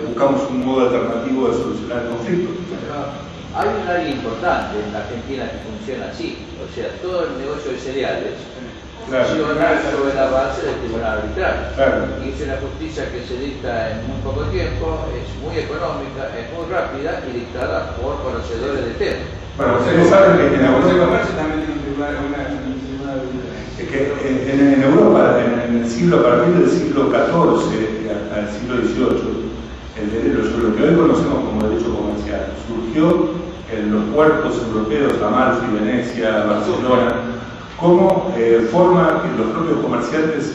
buscamos un modo alternativo de solucionar el conflicto. Hay un área importante en la Argentina que funciona así, o sea, todo el negocio de cereales funciona sobre la base del tribunal arbitral. Y es una justicia que se dicta en muy poco tiempo, es muy económica, es muy rápida y dictada por conocedores del tema. Bueno, ustedes saben que en Europa comercio también tiene un tribunal en Europa, en el siglo, a partir del siglo XIV hasta el siglo XVIII, lo que hoy conocemos como derecho comercial surgió en los puertos europeos, Amalfi, Venecia, Barcelona, como forma que los propios comerciantes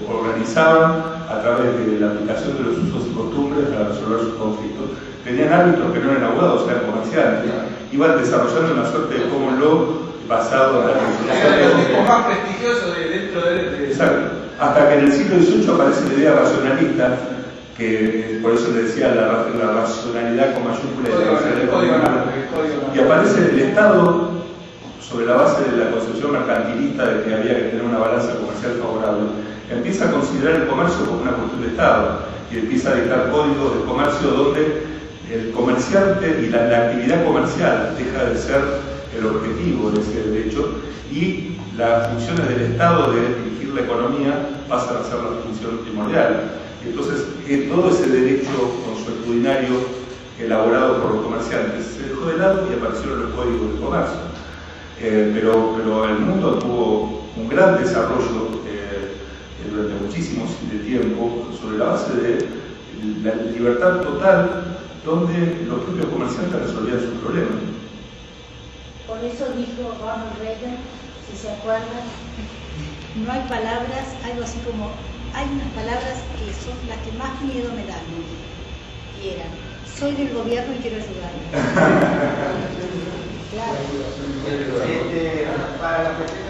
organizaban a través de la aplicación de los usos y costumbres para resolver sus conflictos. Tenían árbitros que no eran abogados, eran comerciantes, iban desarrollando una suerte de common law basado en la el más prestigioso dentro de Exacto. Hasta que en el siglo XVIII aparece la idea racionalista, que por eso le decía la racionalidad con mayúscula y aparece el Estado sobre la base de la concepción mercantilista de que había que tener una balanza comercial favorable. Empieza a considerar el comercio como una cuestión de Estado y empieza a dictar códigos de comercio donde el comerciante y la actividad comercial deja de ser el objetivo de ese derecho y las funciones del Estado de dirigir la economía pasan a ser la función primordial. Entonces, todo ese derecho consuetudinario elaborado por los comerciantes se dejó de lado y aparecieron los códigos de comercio. Pero el mundo tuvo un gran desarrollo durante muchísimo tiempo sobre la base de la libertad total, donde los propios comerciantes resolvían sus problemas. Por eso dijo Ronald Reagan, si se acuerdan, no hay palabras, algo así como, hay unas palabras que son las que más miedo me dan, y eran, soy del gobierno y quiero ayudarme. Claro. Para la gente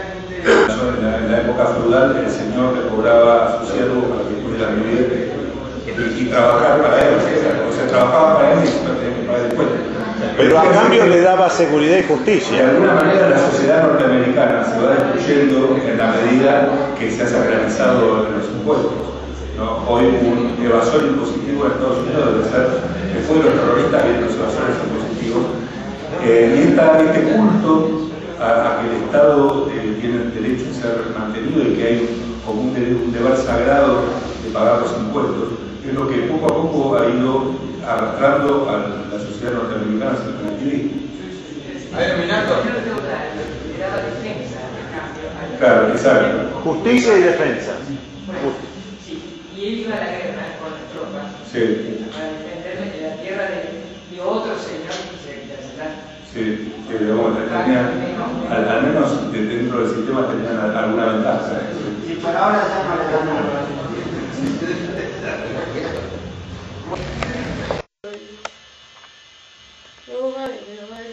en la época feudal, el señor le cobraba a su siervo para que pudiera vivir y trabajar para él. O sea, trabajaba para él y tenía que pagar después. Pero a cambio le daba seguridad y justicia. De alguna manera la sociedad norteamericana se va destruyendo en la medida que se ha sacralizado en los impuestos, ¿no? Hoy un evasor impositivo en Estados Unidos debe ser que fue los terroristas y los evasores impositivos. Y este culto a que el Estado tiene el derecho a ser mantenido y que hay como un deber sagrado de pagar los impuestos, es lo que poco a poco ha ido arrastrando a la sociedad norteamericana hacia el colectivismo. Claro, exacto. Justicia y defensa. Sí, y él iba a la guerra con las tropas para defender la tierra de otro señor que se Sí, que digamos, al menos dentro del sistema tenían alguna ventaja. Sí, por ahora ya no le dan nada.